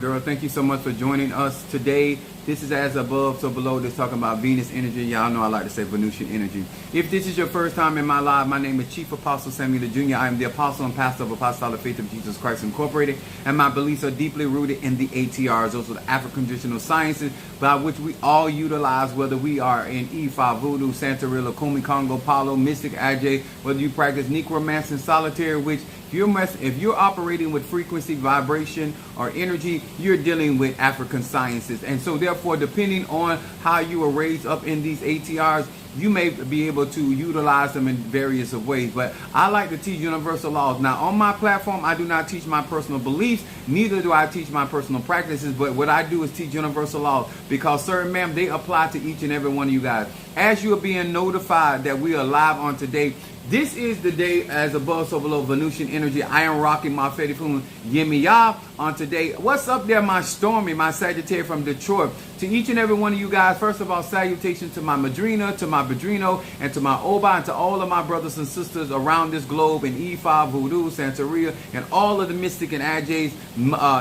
Girl, thank you so much for joining us today. This is As Above, So Below. This talking about Venus energy. Y'all know I like to say Venusian energy. If this is your first time in my live, my name is Chief Apostle Samuel Jr. I am the apostle and pastor of Apostolic Faith of Jesus Christ Incorporated, and my beliefs are deeply rooted in the ATRs. Those are the African traditional sciences by which we all utilize, whether we are in Ifa, Voodoo, Santeria, Kumi, Congo, Palo, Mystic, Ajay, whether you practice necromancy and solitaire, which if you're operating with frequency, vibration, or energy, you're dealing with African sciences. And so therefore, depending on how you were raised up in these ATRs, you may be able to utilize them in various of ways. But I like to teach universal laws. Now, on my platform, I do not teach my personal beliefs, neither do I teach my personal practices, but what I do is teach universal laws, because, sir and ma'am, they apply to each and every one of you guys. As you are being notified that we are live on today, this is the day As Above, So Below, Venusian energy. I am rocking my Fetty Foon Yemiya on today. What's up there, my Stormy, my Sagittarius from Detroit? To each and every one of you guys, first of all, salutations to my Madrina, to my Padrino, and to my Oba, and to all of my brothers and sisters around this globe in Ifa, Voodoo, Santeria, and all of the Mystic and Ajays,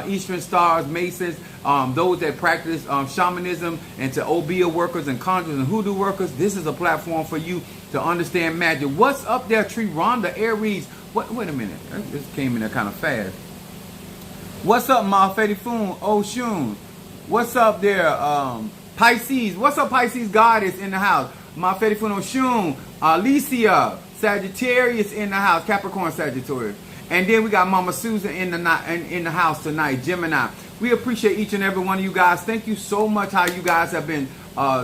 Eastern Stars, Masons, those that practice shamanism, and to Obia workers and conjurers and hoodoo workers. This is a platform for you to understand magic. What's up there, Tree Rhonda Aries? Wait a minute. This came in there kind of fast. What's up, my Fetty Foon Oshun? What's up there, Pisces? What's up, Pisces Goddess in the house? My Fetty Foon Oshun, Alicia, Sagittarius in the house, Capricorn Sagittarius. And then we got Mama Susan in the house tonight, Gemini. We appreciate each and every one of you guys. Thank you so much how you guys have been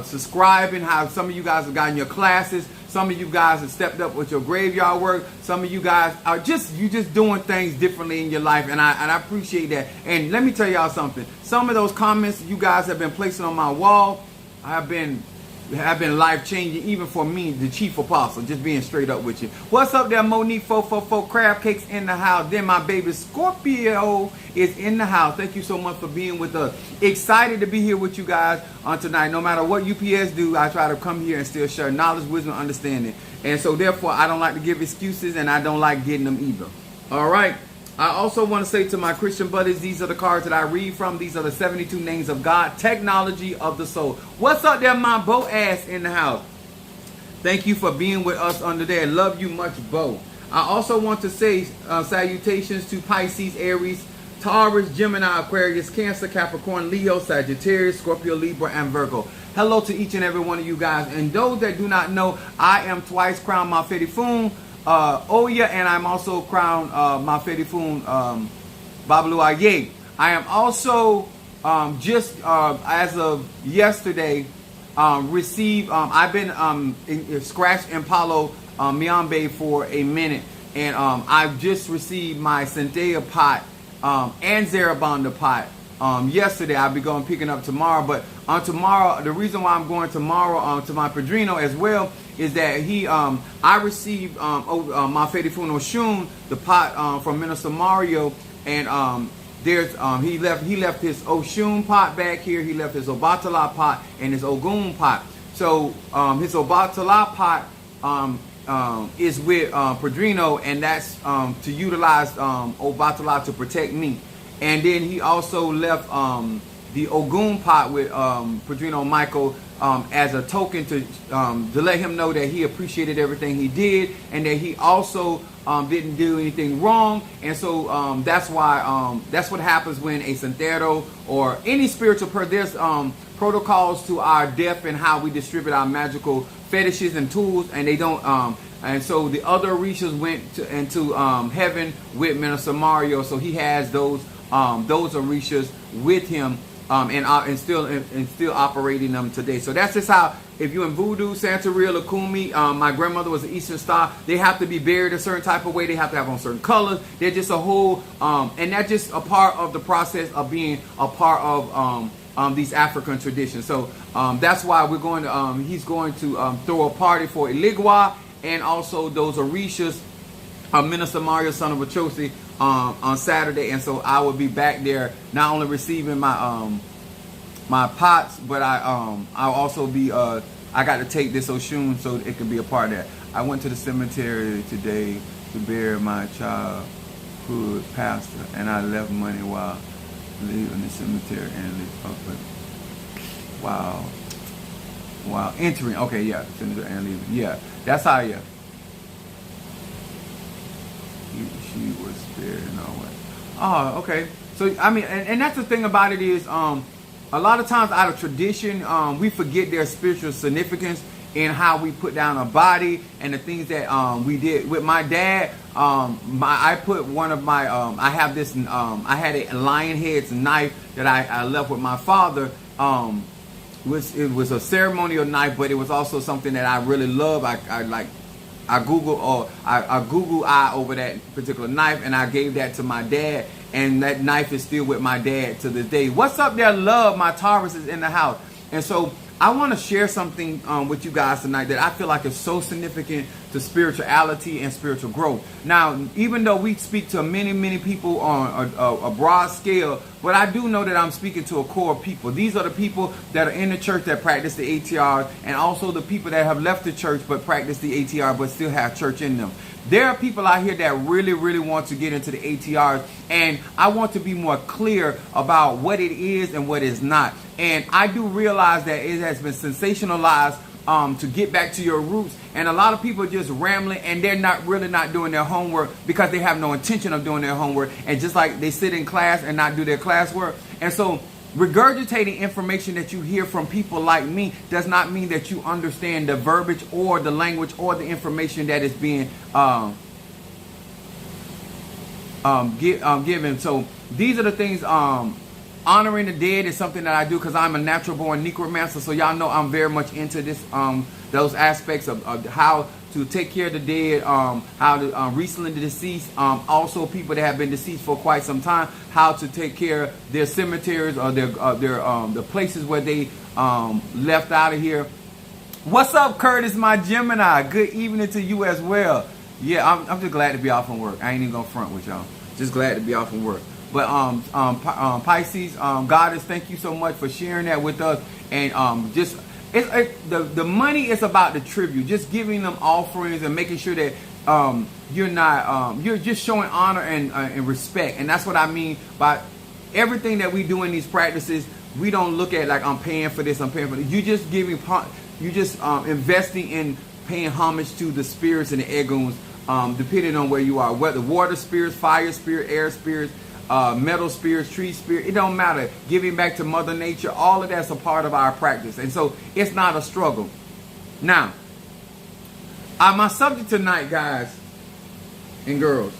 subscribing, how some of you guys have gotten your classes. Some of you guys have stepped up with your graveyard work. Some of you guys are just doing things differently in your life, and I appreciate that. And let me tell y'all something. Some of those comments you guys have been placing on my wall have been life-changing, even for me, the Chief Apostle, just being straight up with you. What's up there, Monique 444 Crab Cakes in the house. Then my baby Scorpio is in the house. Thank you so much for being with us. Excited to be here with you guys on tonight. No matter what UPS do, I try to come here and still share knowledge, wisdom, understanding. And so therefore, I don't like to give excuses, and I don't like getting them either. All right. I also want to say to my Christian buddies, these are the cards that I read from. These are the 72 names of God, technology of the soul. What's up there, my Boaz in the house? Thank you for being with us under there. Love you much, Bo. I also want to say salutations to Pisces, Aries, Taurus, Gemini, Aquarius, Cancer, Capricorn, Leo, Sagittarius, Scorpio, Libra, and Virgo. Hello to each and every one of you guys. And those that do not know, I am twice crowned my Fetty Foon. Oya, and I'm also crowned my Fetty Foon Babalu Aye. I am also just as of yesterday received. I've been in Scratch Impalo Miambe for a minute, and I've just received my Centea pot and Zarabanda pot. Yesterday. I'll be going picking up tomorrow, but on tomorrow, the reason why I'm going tomorrow to my Padrino as well is that I received my Fetty Foon Oshun, the pot from Minister Mario, and he left his Oshun pot back here. He left his Obatala pot and his Ogun pot. So his Obatala pot is with Padrino, and that's to utilize Obatala to protect me. And then he also left the Ogun pot with Padrino Michael as a token to let him know that he appreciated everything he did, and that he also didn't do anything wrong. And so that's why that's what happens when a Santero or any spiritual person, there's protocols to our death and how we distribute our magical fetishes and tools, and they don't and so the other Orishas went into heaven with Minister Mario, so he has those Orishas with him, and still operating them today. So that's just how, if you're in Voodoo, Santeria, Lakumi, my grandmother was an Eastern Star. They have to be buried a certain type of way. They have to have on certain colors. They're just a whole, and that's just a part of the process of being a part of these African traditions. So that's why we're going to. He's going to throw a party for Iligwa and also those Orishas, Minister Mario, son of Achosi, on Saturday. And so I will be back there, not only receiving my my pots, but I'll also be I got to take this Oshun so it can be a part of that. I went to the cemetery today to bury my childhood pastor, and I left money while Leave in the cemetery and leave public. Wow. Wow. Entering. Okay, yeah. Cemetery and leaving. Yeah. That's how, yeah. She was spared and all that. Oh, okay. So, I mean, and that's the thing about it is, a lot of times out of tradition, we forget their spiritual significance in how we put down a body and the things that we did with my dad. I put one of my I have this I had a lion head's knife that I left with my father. It was a ceremonial knife, but it was also something that I really love. I Google eye over that particular knife, and I gave that to my dad, and that knife is still with my dad to this day. What's up there, love? My Taurus is in the house. And so I want to share something with you guys tonight that I feel like is so significant to spirituality and spiritual growth. Now, even though we speak to many people on a broad scale, but I do know that I'm speaking to a core of people. These are the people that are in the church that practice the ATR, and also the people that have left the church but practice the ATR but still have church in them. There are people out here that really want to get into the ATRs, and I want to be more clear about what it is and what it's not. And I do realize that it has been sensationalized to get back to your roots, and a lot of people are just rambling, and they're not doing their homework because they have no intention of doing their homework, and just like they sit in class and not do their classwork. And so regurgitating information that you hear from people like me does not mean that you understand the verbiage or the language or the information that is being given. So these are the things. Honoring the dead is something that I do because I'm a natural born necromancer. So y'all know I'm very much into this, those aspects of how to take care of the dead, how to recently deceased, also people that have been deceased for quite some time, how to take care of their cemeteries or their the places where they left out of here. What's up, Curtis, my Gemini? Good evening to you as well. Yeah, I'm just glad to be off from work. I ain't even gonna front with y'all. Just glad to be off from work. But Pisces, Goddess, thank you so much for sharing that with us. And the money is about the tribute, just giving them offerings and making sure that you're just showing honor and respect. And that's what I mean by everything that we do in these practices. We don't look at like I'm paying for this, I'm paying for this. You just investing in paying homage to the spirits and the egoons, depending on where you are, whether water spirits, fire spirit, air spirits, metal spirits, tree spirit, it don't matter. Giving back to Mother Nature, all of that's a part of our practice. And so it's not a struggle. Now, my subject tonight, guys and girls,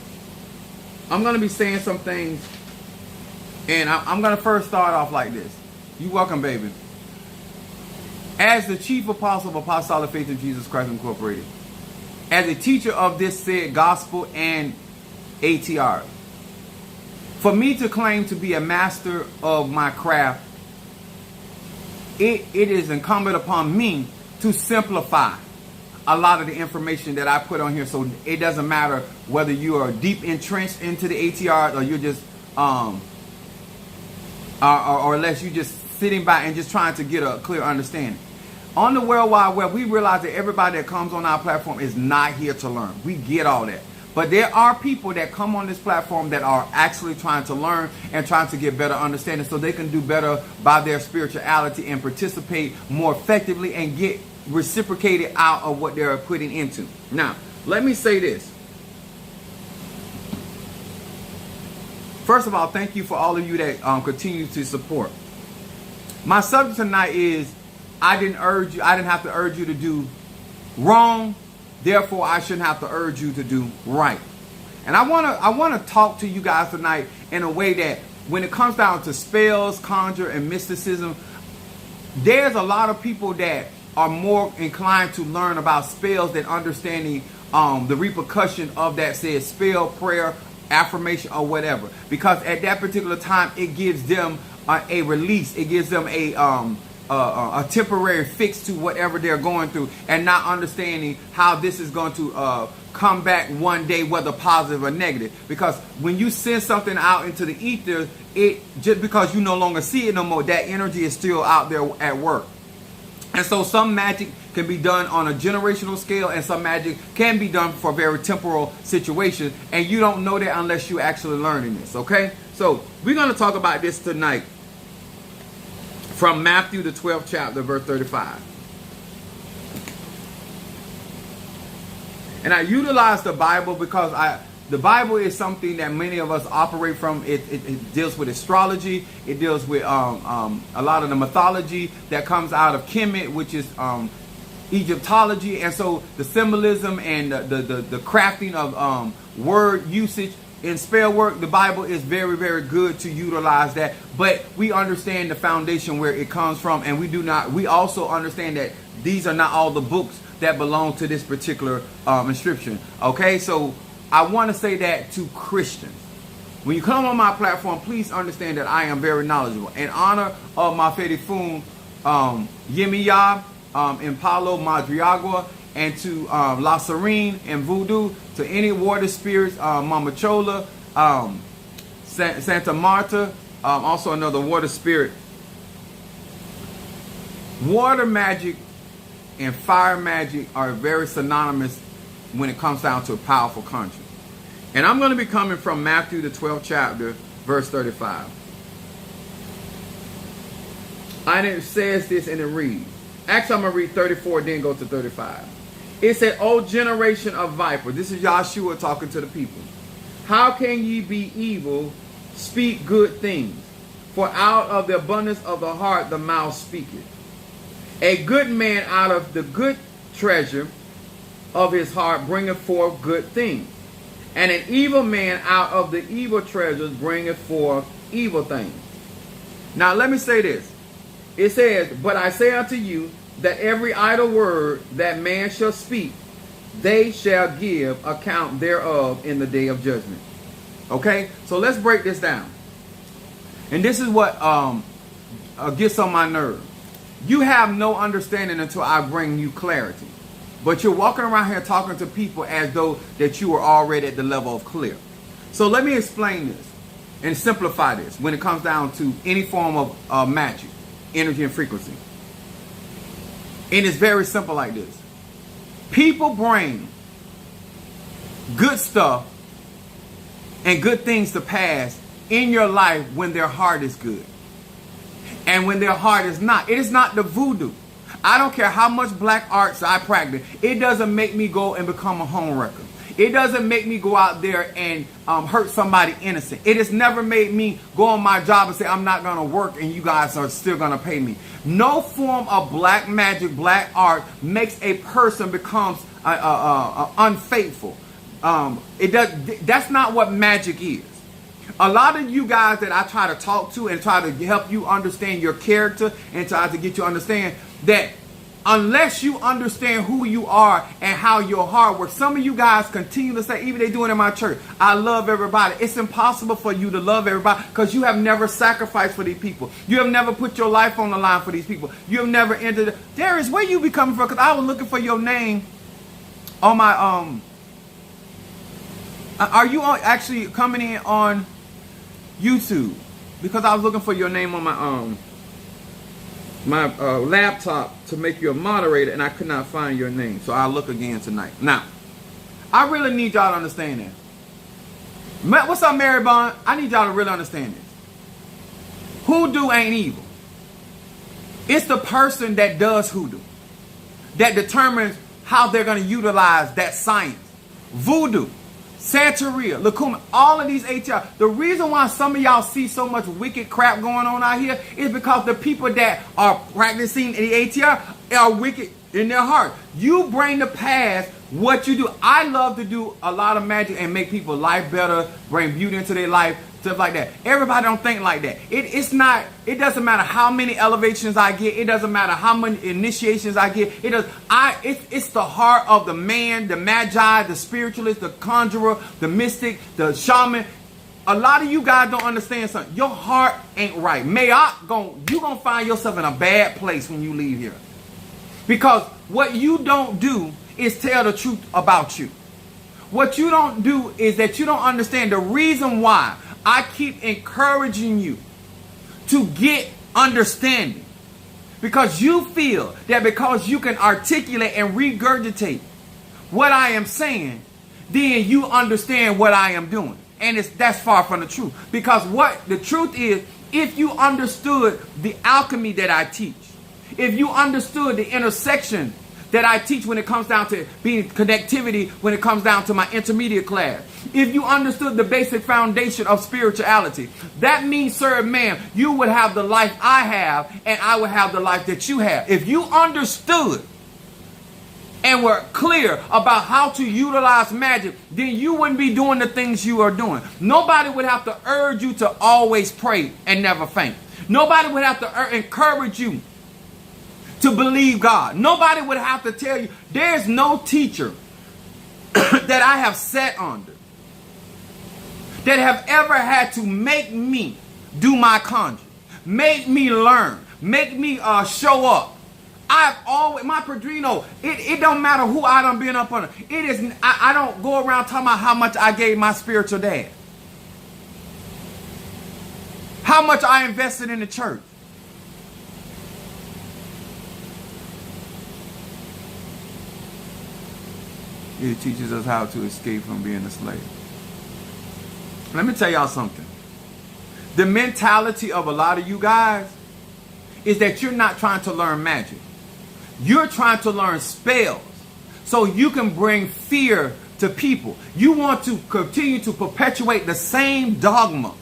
I'm going to be saying some things, and I'm going to first start off like this. You welcome, baby. As the chief apostle of Apostolic Faith in Jesus Christ Incorporated, as a teacher of this said gospel and ATR, for me to claim to be a master of my craft, it is incumbent upon me to simplify a lot of the information that I put on here. So it doesn't matter whether you are deep entrenched into the ATR or you're just, or unless you're just sitting by and just trying to get a clear understanding. On the World Wide Web, we realize that everybody that comes on our platform is not here to learn. We get all that. But there are people that come on this platform that are actually trying to learn and trying to get better understanding so they can do better by their spirituality and participate more effectively and get reciprocated out of what they're putting into. Now, let me say this. First of all, thank you for all of you that continue to support. My subject tonight is I didn't have to urge you to do wrong. Therefore, I shouldn't have to urge you to do right. And I want to talk to you guys tonight in a way that when it comes down to spells, conjure, and mysticism, there's a lot of people that are more inclined to learn about spells than understanding the repercussion of that said spell, prayer, affirmation, or whatever. Because at that particular time, it gives them a release. It gives them a temporary fix to whatever they're going through, and not understanding how this is going to come back one day, whether positive or negative. Because when you send something out into the ether, it just because you no longer see it no more, that energy is still out there at work. And so some magic can be done on a generational scale, and some magic can be done for very temporal situations. And you don't know that unless you're actually learning this, okay? So we're going to talk about this tonight from Matthew, the 12th chapter, verse 35. And I utilize the Bible because the Bible is something that many of us operate from. It deals with astrology. It deals with a lot of the mythology that comes out of Kemet, which is Egyptology. And so the symbolism and the crafting of word usage in spell work, the Bible is very, very good to utilize that. But we understand the foundation where it comes from, and we also understand that these are not all the books that belong to this particular inscription. Okay, so I want to say that to Christians. When you come on my platform, please understand that I am very knowledgeable. In honor of my Fedifun Yemiya in Palo Madriagua, and to La Serene and Voodoo, to any water spirits, Mama Chola, Santa Marta, also another water spirit. Water magic and fire magic are very synonymous when it comes down to a powerful conjure. And I'm going to be coming from Matthew, the 12th chapter, verse 35. And it says this, and it reads. Actually, I'm going to read 34, then go to 35. It said, O generation of vipers. This is Yahshua talking to the people. How can ye be evil, speak good things? For out of the abundance of the heart the mouth speaketh. A good man out of the good treasure of his heart bringeth forth good things. And an evil man out of the evil treasures bringeth forth evil things. Now let me say this. It says, but I say unto you, that every idle word that man shall speak, they shall give account thereof in the day of judgment. Okay, so let's break this down. And this is what gets on my nerve. You have no understanding until I bring you clarity. But you're walking around here talking to people as though that you are already at the level of clear. So let me explain this and simplify this when it comes down to any form of magic, energy, and frequency. And it's very simple like this. People bring good stuff and good things to pass in your life when their heart is good. And when their heart is not. It is not the voodoo. I don't care how much black arts I practice. It doesn't make me go and become a homewrecker. It doesn't make me go out there and hurt somebody innocent. It has never made me go on my job and say, I'm not going to work and you guys are still going to pay me. No form of black magic, black art makes a person becomes unfaithful. That's not what magic is. A lot of you guys that I try to talk to and try to help you understand your character and try to get you to understand that unless you understand who you are and how your heart works. Some of you guys continue to say, even they do it in my church, I love everybody. It's impossible for you to love everybody because you have never sacrificed for these people. You have never put your life on the line for these people. You have never entered. Darius, where you be coming from? Because I was looking for your name on my Are you actually coming in on YouTube? Because I was looking for your name on my laptop to make you a moderator, and I could not find your name. So I'll look again tonight. Now, I really need y'all to understand that. What's up, Mary Bond? I need y'all to really understand this. Hoodoo ain't evil. It's the person that does hoodoo that determines how they're going to utilize that science. Voodoo, Santeria, Lacuma, all of these ATR. The reason why some of y'all see so much wicked crap going on out here is because the people that are practicing the ATR are wicked in their heart. You bring to pass what you do. I love to do a lot of magic and make people's life better, bring beauty into their life, stuff like that. Everybody don't think like that. It doesn't matter how many elevations I get. It doesn't matter how many initiations I get. It's the heart of the man, the magi, the spiritualist, the conjurer, the mystic, the shaman. A lot of you guys don't understand something. Your heart ain't right. You're going to find yourself in a bad place when you leave here. Because what you don't do is tell the truth about you. What you don't do is that you don't understand the reason why I keep encouraging you to get understanding. Because you feel that because you can articulate and regurgitate what I am saying, then you understand what I am doing. And that's far from the truth. Because what the truth is, if you understood the alchemy that I teach, if you understood the intersection that I teach when it comes down to being connectivity, when it comes down to my intermediate class, if you understood the basic foundation of spirituality, that means, sir, ma'am, you would have the life I have, and I would have the life that you have. If you understood and were clear about how to utilize magic, then you wouldn't be doing the things you are doing. Nobody would have to urge you to always pray and never faint. Nobody would have to encourage you to believe God. Nobody would have to tell you. There's no teacher that I have sat under that have ever had to make me do my conjuring, make me learn, make me show up. I've always, my Padrino, it don't matter who I done been up under. It is, I don't go around talking about how much I gave my spiritual dad, how much I invested in the church. It teaches us how to escape from being a slave. Let me tell y'all something. The mentality of a lot of you guys is that you're not trying to learn magic. You're trying to learn spells so you can bring fear to people. You want to continue to perpetuate the same dogma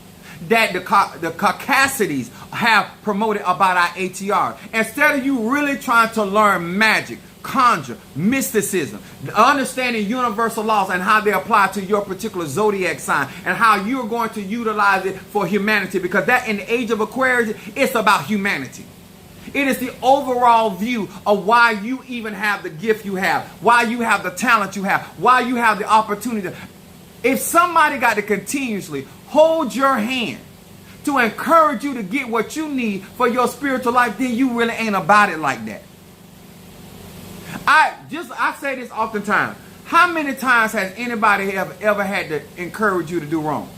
that the Caucasians have promoted about our ATR. Instead of you really trying to learn magic, conjure, mysticism, understanding universal laws and how they apply to your particular zodiac sign and how you're going to utilize it for humanity, because that in the age of Aquarius, it's about humanity. It is the overall view of why you even have the gift you have, why you have the talent you have, why you have the opportunity. If somebody got to continuously hold your hand to encourage you to get what you need for your spiritual life, then you really ain't about it like that. I say this oftentimes. How many times has anybody ever had to encourage you to do wrong?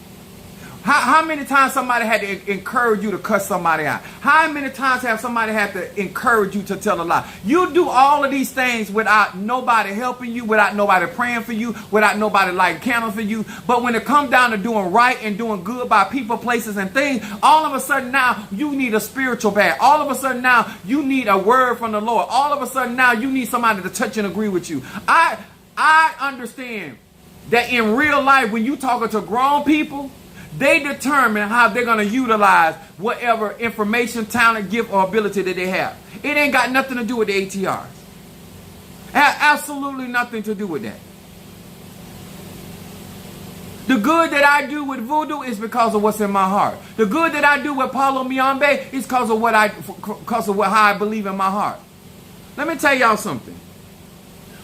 How many times somebody had to encourage you to cuss somebody out? How many times have somebody had to encourage you to tell a lie? You do all of these things without nobody helping you, without nobody praying for you, without nobody lighting candles for you. But when it comes down to doing right and doing good by people, places, and things, all of a sudden now you need a spiritual bath. All of a sudden now you need a word from the Lord. All of a sudden now you need somebody to touch and agree with you. I understand that in real life, when you talking to grown people, they determine how they're going to utilize whatever information, talent, gift, or ability that they have. It ain't got nothing to do with the ATRs. Absolutely nothing to do with that. The good that I do with voodoo is because of what's in my heart. The good that I do with Palo Miambe is because of how I believe in my heart. Let me tell y'all something.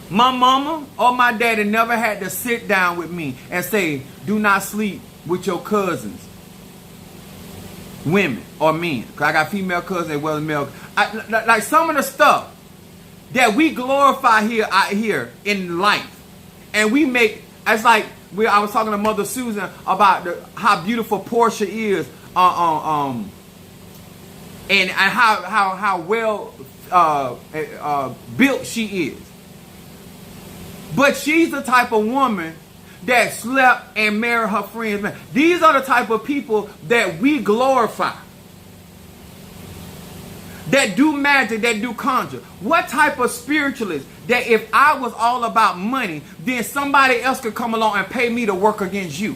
My mama or my daddy never had to sit down with me and say, do not sleep with your cousins, women or men. Cause I got female cousins as well as male. Like some of the stuff that we glorify here in life, and we make. It's like I was talking to Mother Susan about how beautiful Portia is, and how well built she is. But she's the type of woman that slept and married her friends. These are the type of people that we glorify, that do magic, that do conjure. What type of spiritualist that if I was all about money, then somebody else could come along and pay me to work against you?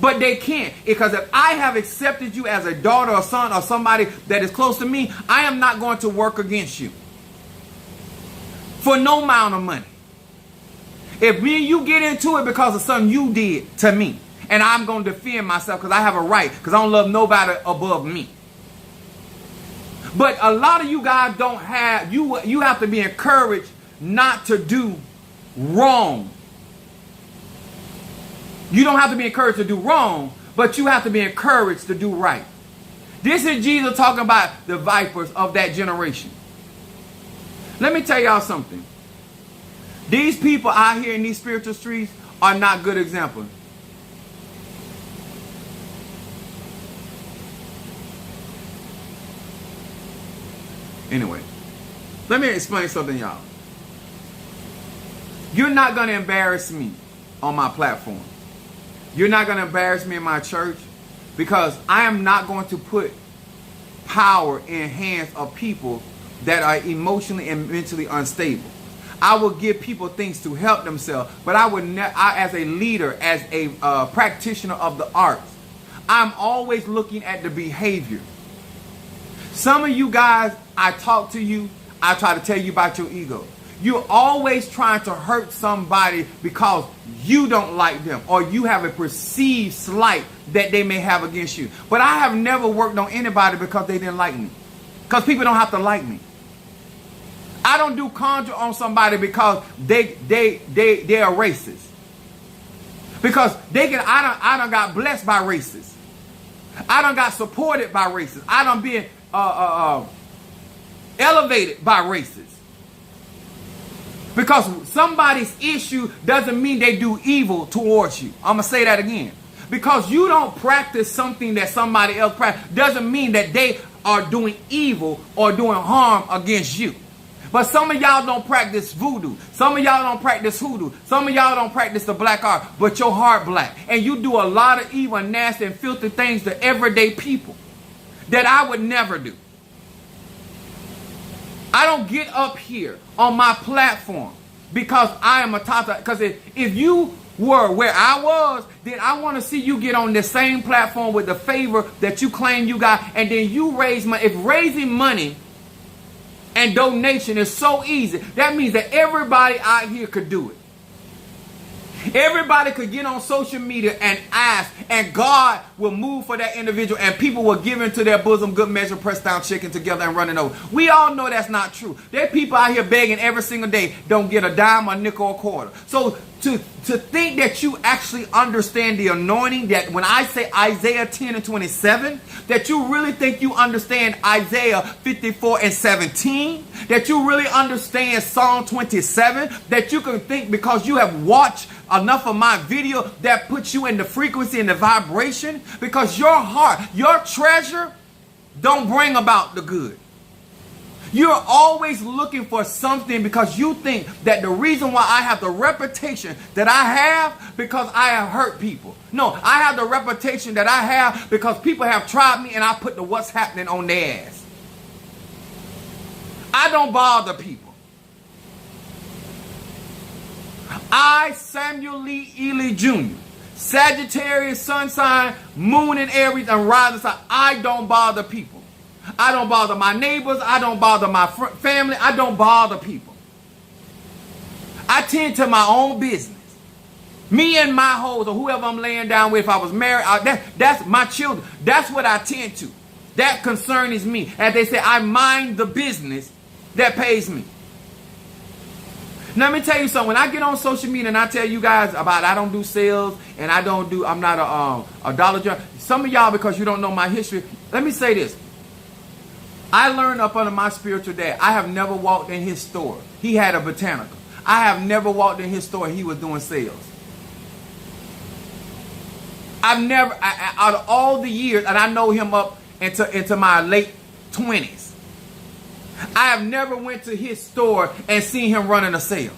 But they can't, because if I have accepted you as a daughter or son or somebody that is close to me, I am not going to work against you for no amount of money. If me and you get into it because of something you did to me, and I'm going to defend myself because I have a right, because I don't love nobody above me. But a lot of you guys don't have, you have to be encouraged not to do wrong. You don't have to be encouraged to do wrong, but you have to be encouraged to do right. This is Jesus talking about the vipers of that generation. Let me tell y'all something. These people out here in these spiritual streets are not good examples. Anyway, Let me explain something, y'all. You're not going to embarrass me on my platform. You're not going to embarrass me in my church, because I am not going to put power in hands of people that are emotionally and mentally unstable. I will give people things to help themselves, but I as a leader, as a practitioner of the arts, I'm always looking at the behavior. Some of you guys, I talk to you, I try to tell you about your ego. You're always trying to hurt somebody because you don't like them, or you have a perceived slight that they may have against you. But I have never worked on anybody because they didn't like me. Because people don't have to like me. I don't do conjure on somebody because they are racist. Because I done got blessed by racists. I done got supported by racists. I done been elevated by racists. Because somebody's issue doesn't mean they do evil towards you. I'm going to say that again. Because you don't practice something that somebody else practices doesn't mean that they are doing evil or doing harm against you. But some of y'all don't practice voodoo. Some of y'all don't practice hoodoo. Some of y'all don't practice the black art, but your heart black. And you do a lot of evil, nasty, and filthy things to everyday people that I would never do. I don't get up here on my platform because I am a tata. Because if you were where I was, then I want to see you get on the same platform with the favor that you claim you got, and then you raise money. If raising money and donation is so easy, that means that everybody out here could do it. Everybody could get on social media and ask, and God will move for that individual, and people will give into their bosom good measure, pressed down, shaken together, and running over. We all know that's not true. There are people out here begging every single day, don't get a dime, a nickel, or a quarter. So to think that you actually understand the anointing, that when I say Isaiah 10 and 27, that you really think you understand Isaiah 54 and 17, that you really understand Psalm 27, that you can think because you have watched enough of my video that puts you in the frequency and the vibration, because your heart, your treasure don't bring about the good. You're always looking for something because you think that the reason why I have the reputation that I have because I have hurt people. No, I have the reputation that I have because people have tried me and I put the what's happening on their ass. I don't bother people. I, Samuel Lee Ely Jr., Sagittarius, sun sign, moon in Aries, and rising sign, I don't bother people. I don't bother my neighbors. I don't bother my family. I don't bother people. I tend to my own business. Me and my hoes, or whoever I'm laying down with, if I was married, that's my children. That's what I tend to. That concern is me. As they say, I mind the business that pays me. Now, let me tell you something. When I get on social media and I tell you guys about I don't do sales and I'm not a Dollar General. Some of y'all, because you don't know my history, let me say this. I learned up under my spiritual dad. I have never walked in his store. He had a botanical. I have never walked in his store. He was doing sales. I've never, out of all the years, and I know him up into my late 20s, I have never went to his store and seen him running a sale.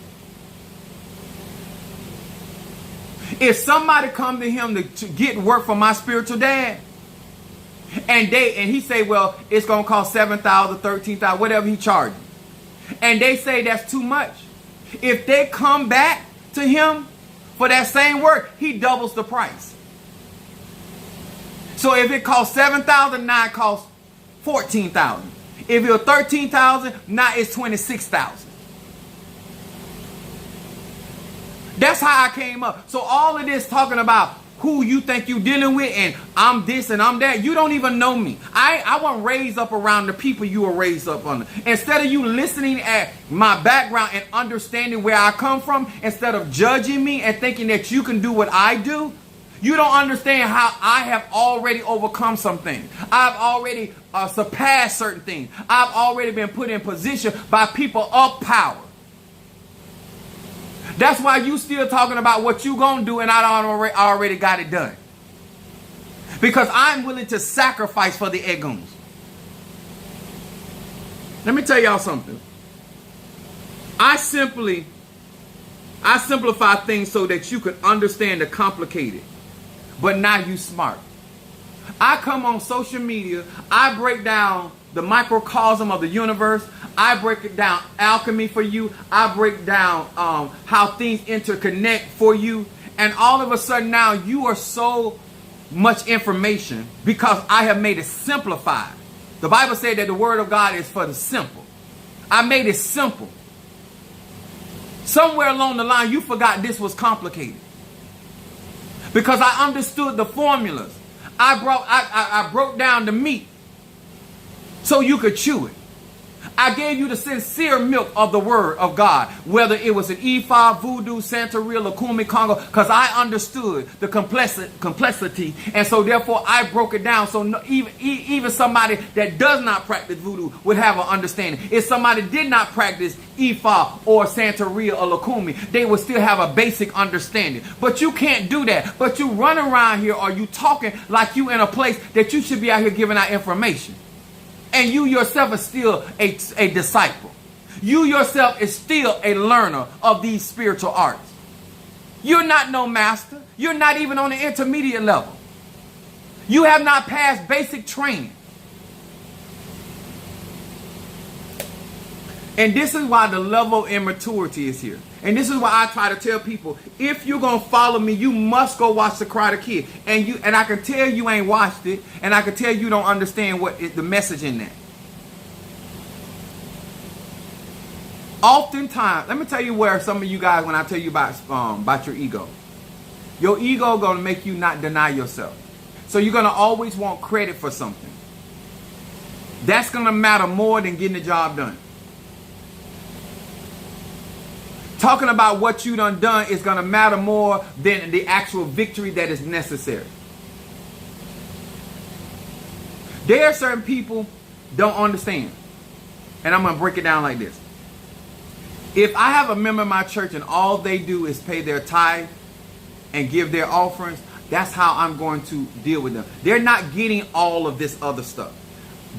If somebody come to him to get work from my spiritual dad, and he say, well, it's going to cost $7,000, $13,000, whatever he charges, and they say that's too much, if they come back to him for that same work, he doubles the price. So if it costs $7,000, now it costs $14,000. If it was $13,000, now it's $26,000. That's how I came up. So all of this talking about who you think you dealing with and I'm this and I'm that, you don't even know me. I wasn't raised up around the people you were raised up under. Instead of you listening at my background and understanding where I come from, instead of judging me and thinking that you can do what I do, you don't understand how I have already overcome some things. I've already surpassed certain things. I've already been put in position by people of power. That's why you still talking about what you gonna do and I already got it done. Because I'm willing to sacrifice for the Eguns. Let me tell y'all something. simplify things so that you can understand the complicated. But now you smart. I come on social media. I break down the microcosm of the universe. I break it down alchemy for you. I break down how things interconnect for you. And all of a sudden now you are so much information because I have made it simplified. The Bible said that the word of God is for the simple. I made it simple. Somewhere along the line you forgot this was complicated. Because I understood the formulas. I broke down the meat so you could chew it. I gave you the sincere milk of the word of God, whether it was an Ifa, Voodoo, Santeria, Lukumi, Congo, because I understood the complexity, and so therefore I broke it down so even somebody that does not practice Voodoo would have an understanding. If somebody did not practice Ifa or Santeria or Lukumi, they would still have a basic understanding. But you can't do that. But you run around here or you talking like you in a place that you should be out here giving out information. And you yourself is still a disciple. You yourself is still a learner of these spiritual arts. You're not no master. You're not even on the intermediate level. You have not passed basic training. And this is why the level of immaturity is here. And this is why I try to tell people, if you're going to follow me, you must go watch The Karate Kid. And I can tell you ain't watched it, and I can tell you don't understand the message in that. Oftentimes, let me tell you where some of you guys, when I tell you about your ego. Your ego is going to make you not deny yourself. So you're going to always want credit for something. That's going to matter more than getting the job done. Talking about what you done is going to matter more than the actual victory that is necessary. There are certain people don't understand. And I'm going to break it down like this. If I have a member of my church and all they do is pay their tithe and give their offerings, that's how I'm going to deal with them. They're not getting all of this other stuff.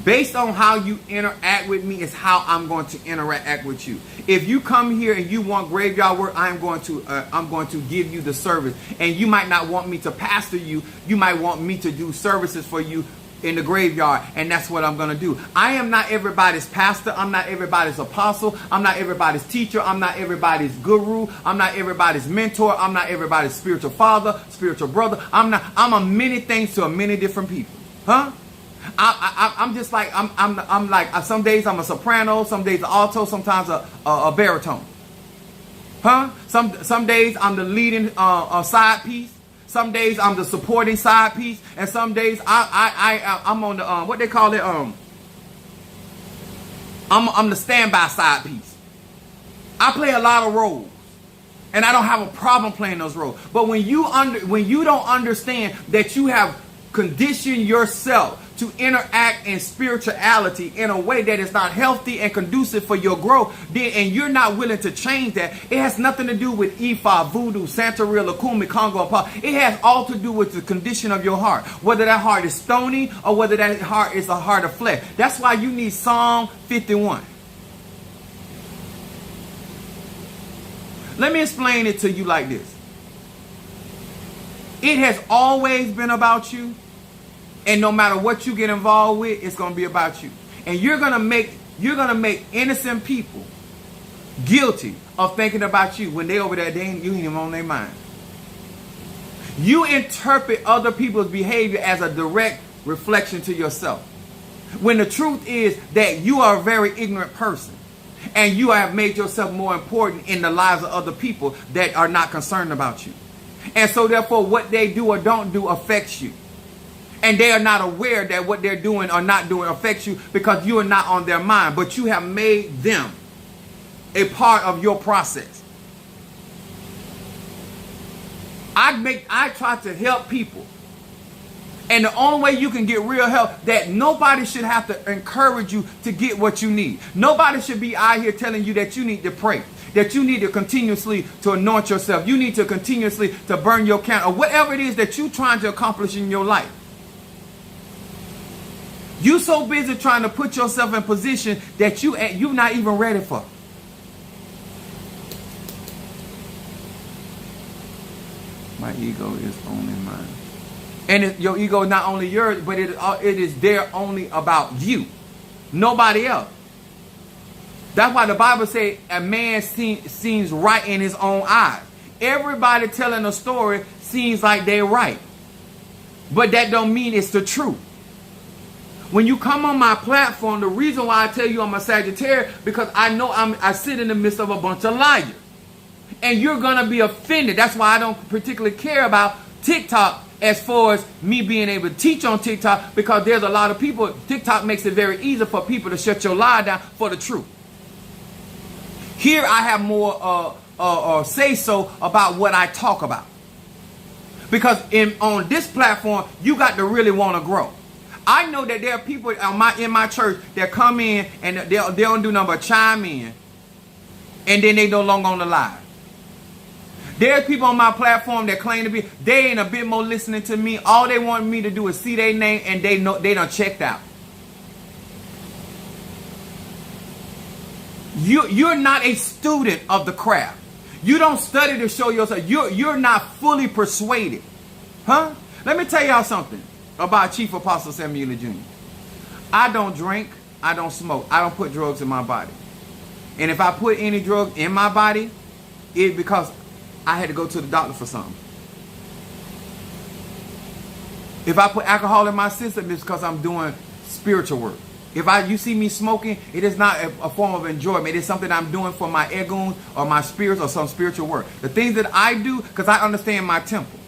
Based on how you interact with me is how I'm going to interact with you. If you come here and you want graveyard work, I'm going to give you the service. And you might not want me to pastor you. You might want me to do services for you in the graveyard, and that's what I'm going to do. I am not everybody's pastor. I'm not everybody's apostle. I'm not everybody's teacher. I'm not everybody's guru. I'm not everybody's mentor. I'm not everybody's spiritual father, spiritual brother. I'm a many things to a many different people. Huh? I'm just like I'm like some days I'm a soprano, some days an alto, sometimes a baritone. Huh? Some days I'm the leading side piece. Some days I'm the supporting side piece, and some days I'm on the what they call it I'm the standby side piece. I play a lot of roles, and I don't have a problem playing those roles. But when you don't understand that you have conditioned yourself to interact in spirituality in a way that is not healthy and conducive for your growth, and you're not willing to change that, it has nothing to do with Ifa, Voodoo, Santeria, Lukumi, Congo, and Pa. It has all to do with the condition of your heart. Whether that heart is stony or whether that heart is a heart of flesh. That's why you need Psalm 51. Let me explain it to you like this. It has always been about you. And no matter what you get involved with, it's going to be about you. And you're going to make innocent people guilty of thinking about you when they over there, you ain't even on their mind. You interpret other people's behavior as a direct reflection to yourself. When the truth is that you are a very ignorant person. And you have made yourself more important in the lives of other people that are not concerned about you. And so therefore what they do or don't do affects you. And they are not aware that what they're doing or not doing affects you because you are not on their mind. But you have made them a part of your process. I try to help people. And the only way you can get real help, that nobody should have to encourage you to get what you need. Nobody should be out here telling you that you need to pray, that you need to continuously to anoint yourself. You need to continuously to burn your candle, or whatever it is that you're trying to accomplish in your life. You so busy trying to put yourself in position that you're not even ready for. My ego is only mine. And your ego is not only yours, but it is there only about you. Nobody else. That's why the Bible says a man seems right in his own eyes. Everybody telling a story seems like they're right. But that don't mean it's the truth. When you come on my platform, the reason why I tell you I'm a Sagittarius, because I know I sit in the midst of a bunch of liars. And you're going to be offended. That's why I don't particularly care about TikTok as far as me being able to teach on TikTok, because there's a lot of people. TikTok makes it very easy for people to shut your lie down for the truth. Here I have more say so about what I talk about. Because on this platform, you got to really want to grow. I know that there are people in my church that come in and they don't do nothing but chime in, and then they no longer on the live. There's people on my platform that claim to be, they ain't a bit more listening to me. All they want me to do is see their name, and they done checked out. You're not a student of the craft. You don't study to show yourself. You're not fully persuaded. Huh? Let me tell y'all something about Chief Apostle Samuel Jr. I don't drink. I don't smoke. I don't put drugs in my body. And if I put any drugs in my body, it's because I had to go to the doctor for something. If I put alcohol in my system, it's because I'm doing spiritual work. If you see me smoking, it is not a form of enjoyment. It is something I'm doing for my egoons or my spirits or some spiritual work. The things that I do, because I understand my temple.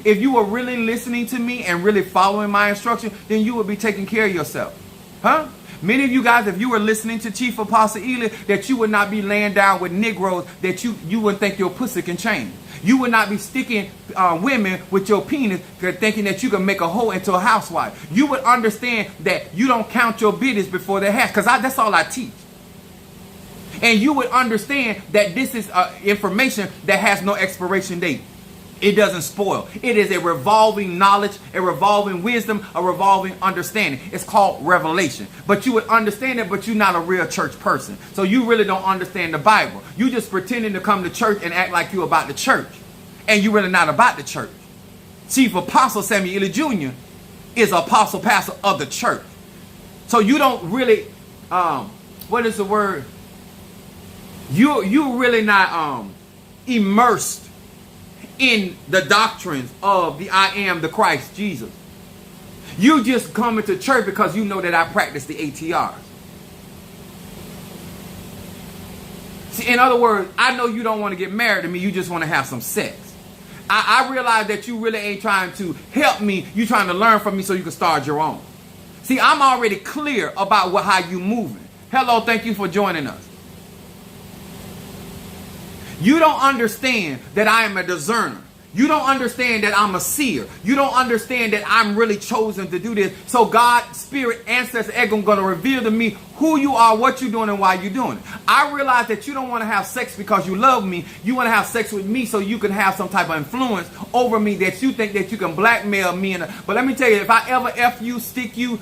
If you were really listening to me and really following my instruction, then you would be taking care of yourself. Huh? Many of you guys, if you were listening to Chief Apostle Ely, that you would not be laying down with Negroes that you wouldn't think your pussy can change. You would not be sticking women with your penis thinking that you can make a hoe into a housewife. You would understand that you don't count your business before they hatch, because that's all I teach. And you would understand that this is information that has no expiration date. It doesn't spoil. It is a revolving knowledge, a revolving wisdom, a revolving understanding. It's called revelation. But you would understand it, but you're not a real church person. So you really don't understand the Bible. You just pretending to come to church and act like you're about the church. And you're really not about the church. Chief Apostle Samuel Ely Jr. is apostle pastor of the church. So you don't really, what is the word? You really not immersed in the doctrines of the I am the Christ Jesus. You just coming to church because you know that I practice the ATRs. See, in other words, I know you don't want to get married to me. You just want to have some sex. I realize that you really ain't trying to help me. You're trying to learn from me so you can start your own. See, I'm already clear about how you moving. Hello, thank you for joining us. You don't understand that I am a discerner. You don't understand that I'm a seer. You don't understand that I'm really chosen to do this. So God, Spirit, Ancestor, Egg, going to reveal to me who you are, what you're doing, and why you're doing it. I realize that you don't want to have sex because you love me. You want to have sex with me so you can have some type of influence over me that you think that you can blackmail me. But let me tell you, if I ever F you, stick you,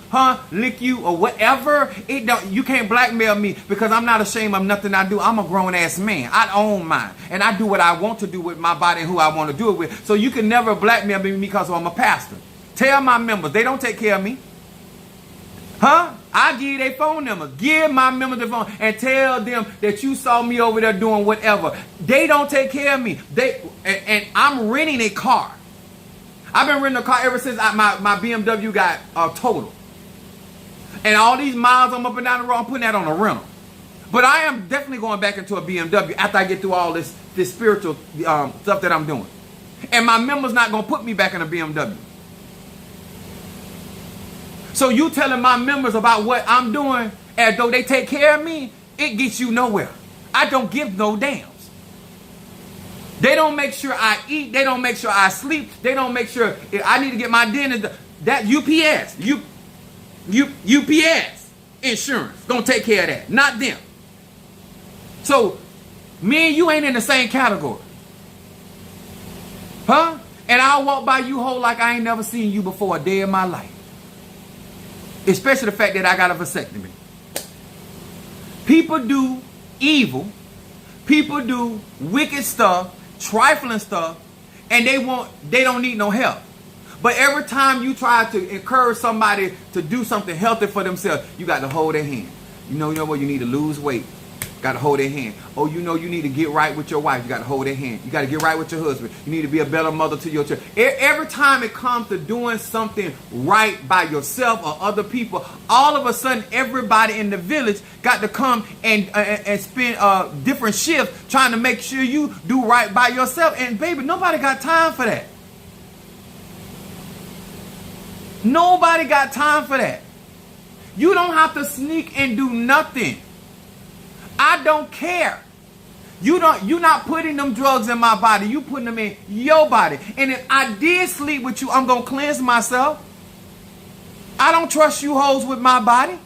lick you, or whatever, you can't blackmail me, because I'm not ashamed of nothing I do. I'm a grown-ass man. I own mine. And I do what I want to do with my body and who I want to do it with. So you can never blackmail me because I'm a pastor. Tell my members, they don't take care of me. I give you their phone numbers. Give my members the phone and tell them that you saw me over there doing whatever. They don't take care of me. And I'm renting a car. I've been renting a car ever since my BMW got totaled. And all these miles I'm up and down the road, I'm putting that on a rental. But I am definitely going back into a BMW after I get through all this spiritual stuff that I'm doing. And my members not going to put me back in a BMW. So you telling my members about what I'm doing as though they take care of me, it gets you nowhere. I don't give no dams. They don't make sure I eat. They don't make sure I sleep. They don't make sure if I need to get my dinner. That UPS, UPS insurance gonna take care of that, not them. So me and you ain't in the same category. And I'll walk by you whole like I ain't never seen you before a day in my life. Especially the fact that I got a vasectomy. People do evil. People do wicked stuff, trifling stuff, and they don't need no help. But every time you try to encourage somebody to do something healthy for themselves, you got to hold their hand. You know what? You need to lose weight. Got to hold their hand. Oh, you need to get right with your wife. You got to hold their hand. You got to get right with your husband. You need to be a better mother to your children. Every time it comes to doing something right by yourself or other people, all of a sudden everybody in the village got to come and spend different shifts trying to make sure you do right by yourself. And baby, nobody got time for that. Nobody got time for that. You don't have to sneak and do nothing. I don't care. You're not putting them drugs in my body. You putting them in your body. And if I did sleep with you, I'm going to cleanse myself. I don't trust you hoes with my body.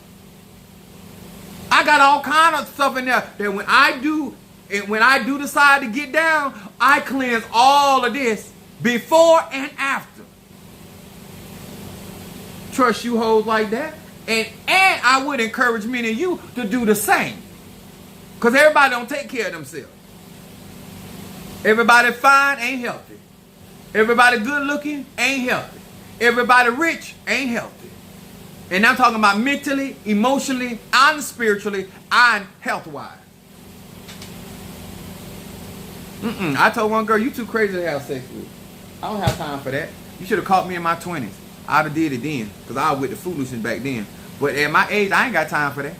I got all kind of stuff in there that when I do decide to get down, I cleanse all of this before and after. Trust you hoes like that. And I would encourage many of you to do the same. Because everybody don't take care of themselves. Everybody fine ain't healthy. Everybody good looking ain't healthy. Everybody rich ain't healthy. And I'm talking about mentally, emotionally, and spiritually, and health-wise. I told one girl, you too crazy to have sex with. I don't have time for that. You should have caught me in my 20s. I'd have did it then. Because I was with the foolishness back then. But at my age, I ain't got time for that.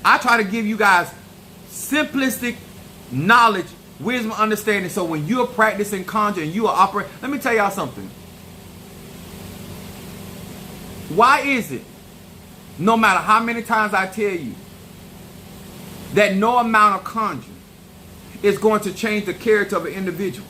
I try to give you guys simplistic knowledge, wisdom, understanding. So when you're practicing conjure and you are operating, let me tell y'all something. Why is it, no matter how many times I tell you, that no amount of conjuring is going to change the character of an individual?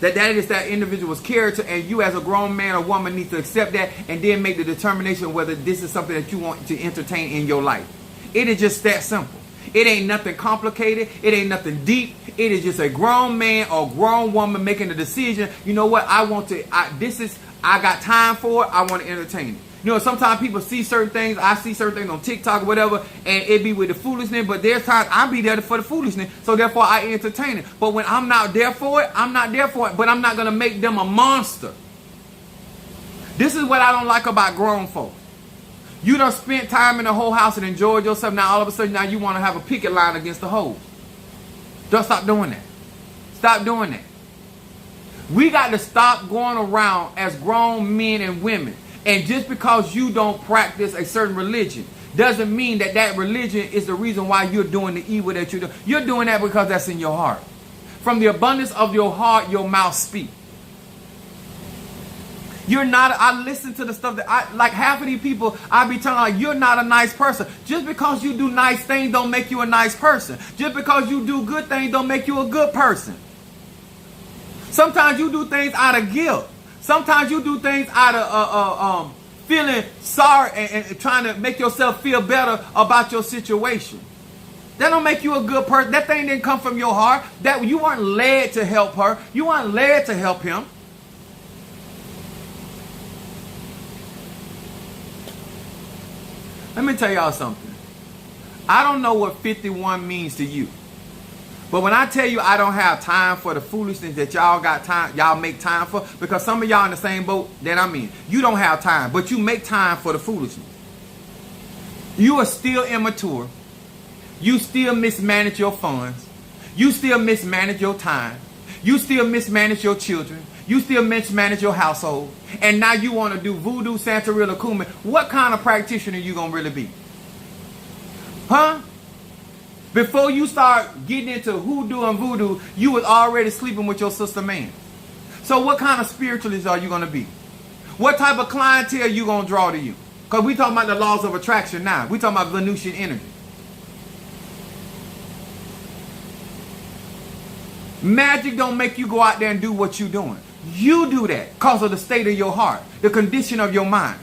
That is that individual's character, and you as a grown man or woman need to accept that and then make the determination whether this is something that you want to entertain in your life. It is just that simple. It ain't nothing complicated. It ain't nothing deep. It is just a grown man or grown woman making a decision. You know what? I got time for it. I want to entertain it. You know, sometimes people see certain things. I see certain things on TikTok or whatever, and it be with the foolishness. But there's times I'll be there for the foolishness. So therefore, I entertain it. But when I'm not there for it, I'm not there for it. But I'm not going to make them a monster. This is what I don't like about grown folks. You done spent time in the whole house and enjoyed yourself. Now all of a sudden now you want to have a picket line against the hoes. Don't stop doing that. Stop doing that. We got to stop going around as grown men and women. And just because you don't practice a certain religion doesn't mean that that religion is the reason why you're doing the evil that you're doing. You're doing that because that's in your heart. From the abundance of your heart, your mouth speaks. You're not, I listen to the stuff that like half of these people, I be telling like, you're not a nice person. Just because you do nice things don't make you a nice person. Just because you do good things don't make you a good person. Sometimes you do things out of guilt. Sometimes you do things out of feeling sorry and trying to make yourself feel better about your situation. That don't make you a good person. That thing didn't come from your heart. That you weren't led to help her. You weren't led to help him. Let me tell y'all something. I don't know what 51 means to you. But when I tell you I don't have time for the foolishness that y'all got time, y'all make time for, because some of y'all in the same boat that I'm in. You don't have time, but you make time for the foolishness. You are still immature. You still mismanage your funds. You still mismanage your time. You still mismanage your children. You still mismanage your household. And now you want to do voodoo, Santeria, Kumin. What kind of practitioner you going to really be? Huh? Before you start getting into hoodoo and voodoo, you was already sleeping with your sister man. So what kind of spiritualist are you going to be? What type of clientele you going to draw to you? Because we talking about the laws of attraction now. We talking about Venusian energy. Magic don't make you go out there and do what you're doing. You do that because of the state of your heart, the condition of your mind.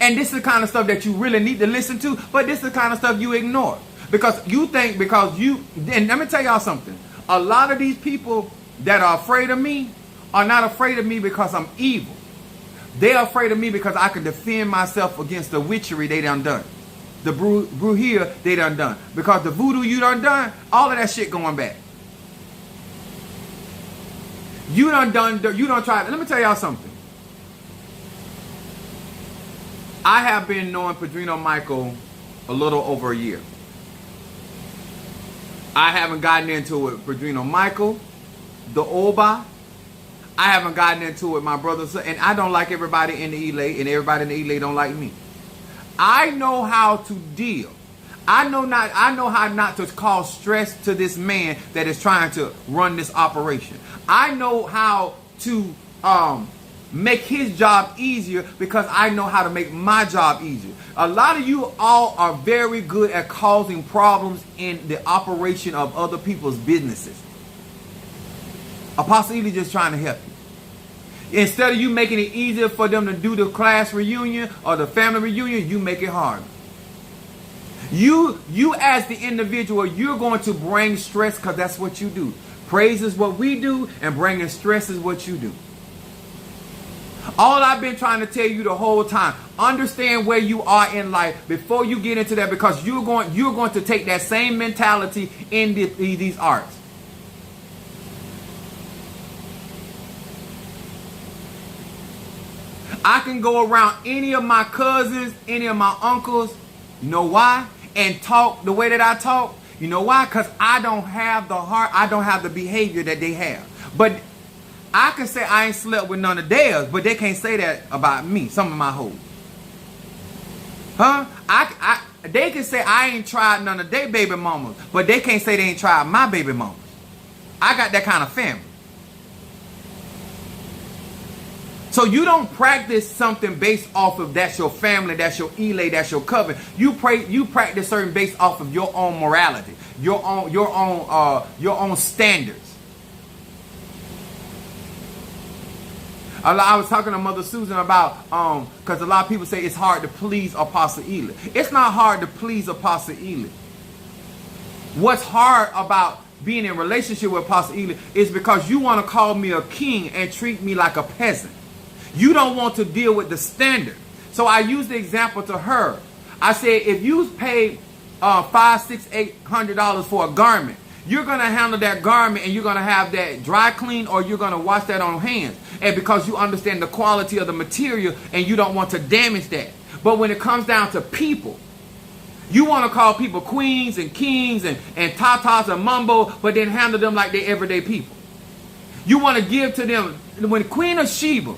And this is the kind of stuff that you really need to listen to, but this is the kind of stuff you ignore. Because you think and let me tell y'all something. A lot of these people that are afraid of me are not afraid of me because I'm evil. They're afraid of me because I can defend myself against the witchery they done. The brujeria they done. Because the voodoo you done, all of that shit going back. You done tried. Let me tell y'all something. I have been knowing Padrino Michael a little over a year. I haven't gotten into it with Padrino Michael, the Oba. I haven't gotten into it with my brothers, and I don't like everybody in the LA, and everybody in the LA don't like me. I know how to deal. I know how not to cause stress to this man that is trying to run this operation. I know how to make his job easier because I know how to make my job easier. A lot of you all are very good at causing problems in the operation of other people's businesses. Apostle Ely just trying to help you. Instead of you making it easier for them to do the class reunion or the family reunion, you make it harder. You as the individual, you're going to bring stress because that's what you do. Praise is what we do, and bringing stress is what you do. All I've been trying to tell you the whole time, understand where you are in life before you get into that, because you're going to take that same mentality in these arts. I can go around any of my cousins, any of my uncles, you know why? And talk the way that I talk. You know why? Because I don't have the heart, I don't have the behavior that they have. But I can say I ain't slept with none of theirs, but they can't say that about me, some of my hoes. Huh? They can say I ain't tried none of their baby mamas, but they can't say they ain't tried my baby mamas. I got that kind of family. So you don't practice something based off of that's your family, that's your elay, that's your covenant. You practice certain based off of your own morality, your own standards. I was talking to Mother Susan about because a lot of people say it's hard to please Apostle Ely. It's not hard to please Apostle Ely. What's hard about being in a relationship with Apostle Ely is because you want to call me a king and treat me like a peasant. You don't want to deal with the standard. So I used the example to her. I said, if you pay $500, $600, $800 for a garment, you're going to handle that garment and you're going to have that dry clean, or you're going to wash that on hands. And because you understand the quality of the material and you don't want to damage that. But when it comes down to people, you want to call people queens and kings and tatas and mumbo, but then handle them like they're everyday people. You want to give to them. When Queen of Sheba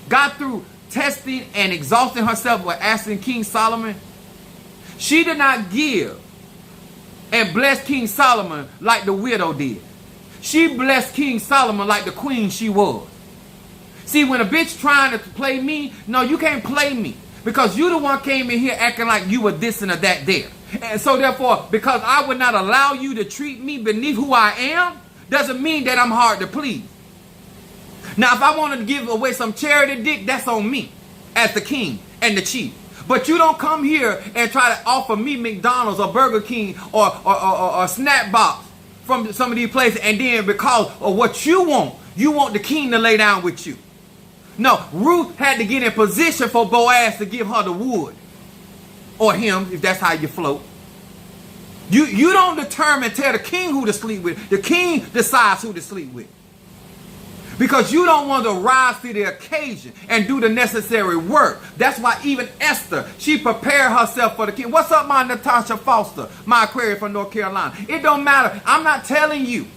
got through testing and exhausting herself with asking King Solomon, she did not give and bless King Solomon like the widow did. She blessed King Solomon like the queen she was. See, when a bitch trying to play me, no, you can't play me, because you the one came in here acting like you were this and that there. And so therefore, because I would not allow you to treat me beneath who I am, doesn't mean that I'm hard to please. Now, if I wanted to give away some charity dick, that's on me as the king and the chief. But you don't come here and try to offer me McDonald's or Burger King or Snack Box from some of these places, and then because of what you want the king to lay down with you. No, Ruth had to get in position for Boaz to give her the wood. Or him, if that's how you float. You don't determine, tell the king who to sleep with. The king decides who to sleep with. Because you don't want to rise to the occasion and do the necessary work. That's why even Esther, she prepared herself for the king. What's up, my Natasha Foster, my Aquarius from North Carolina? It don't matter. I'm not telling you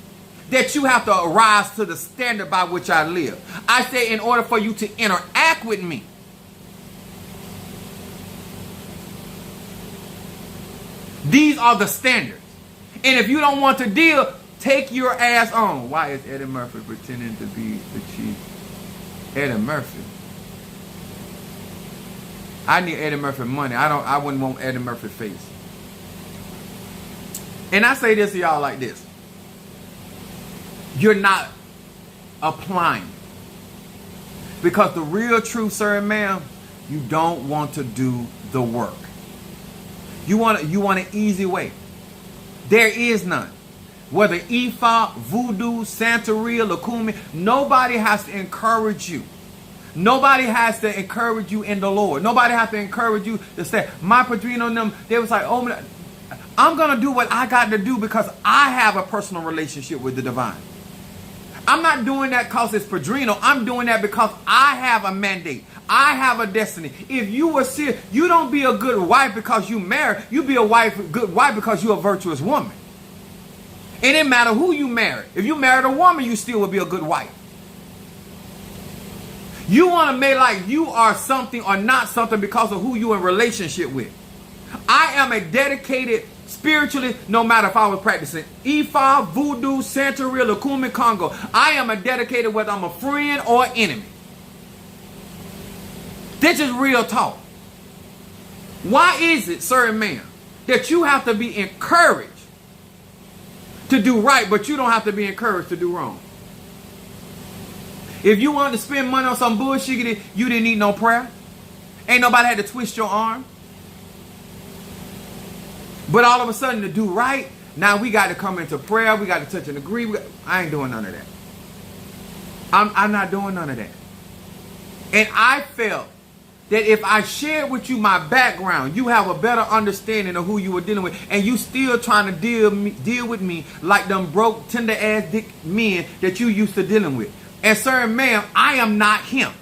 that you have to rise to the standard by which I live. I say in order for you to interact with me, these are the standards. And if you don't want to deal, take your ass on. Why is Eddie Murphy pretending to be the chief? Eddie Murphy. I need Eddie Murphy money. I wouldn't want Eddie Murphy face. And I say this to y'all like this. You're not applying. Because the real truth, sir and ma'am, you don't want to do the work. You want an easy way. There is none. Whether Ifa, Voodoo, Santeria, Lukumi, nobody has to encourage you. Nobody has to encourage you in the Lord. Nobody has to encourage you to say, my Padrino and them, they was like, oh, I'm going to do what I got to do because I have a personal relationship with the divine. I'm not doing that because it's Padrino. I'm doing that because I have a mandate. I have a destiny. If you were serious, you don't be a good wife because you married. You be a good wife because you're a virtuous woman. It didn't matter who you married. If you married a woman, you still would be a good wife. You want to make like you are something or not something because of who you in relationship with. I am a dedicated spiritualist, no matter if I was practicing Ifa, Voodoo, Santeria, Lukumi, Congo. I am a dedicated whether I'm a friend or enemy. This is real talk. Why is it, sir and ma'am, that you have to be encouraged to do right, but you don't have to be encouraged to do wrong? If you wanted to spend money on some bullshit, you didn't need no prayer. Ain't nobody had to twist your arm. But all of a sudden to do right, now we got to come into prayer. We got to touch and agree. I ain't doing none of that. I'm not doing none of that. And I felt that if I shared with you my background, you have a better understanding of who you were dealing with. And you still trying to deal with me like them broke, tender-ass dick men that you used to dealing with. And sir and ma'am, I am not him.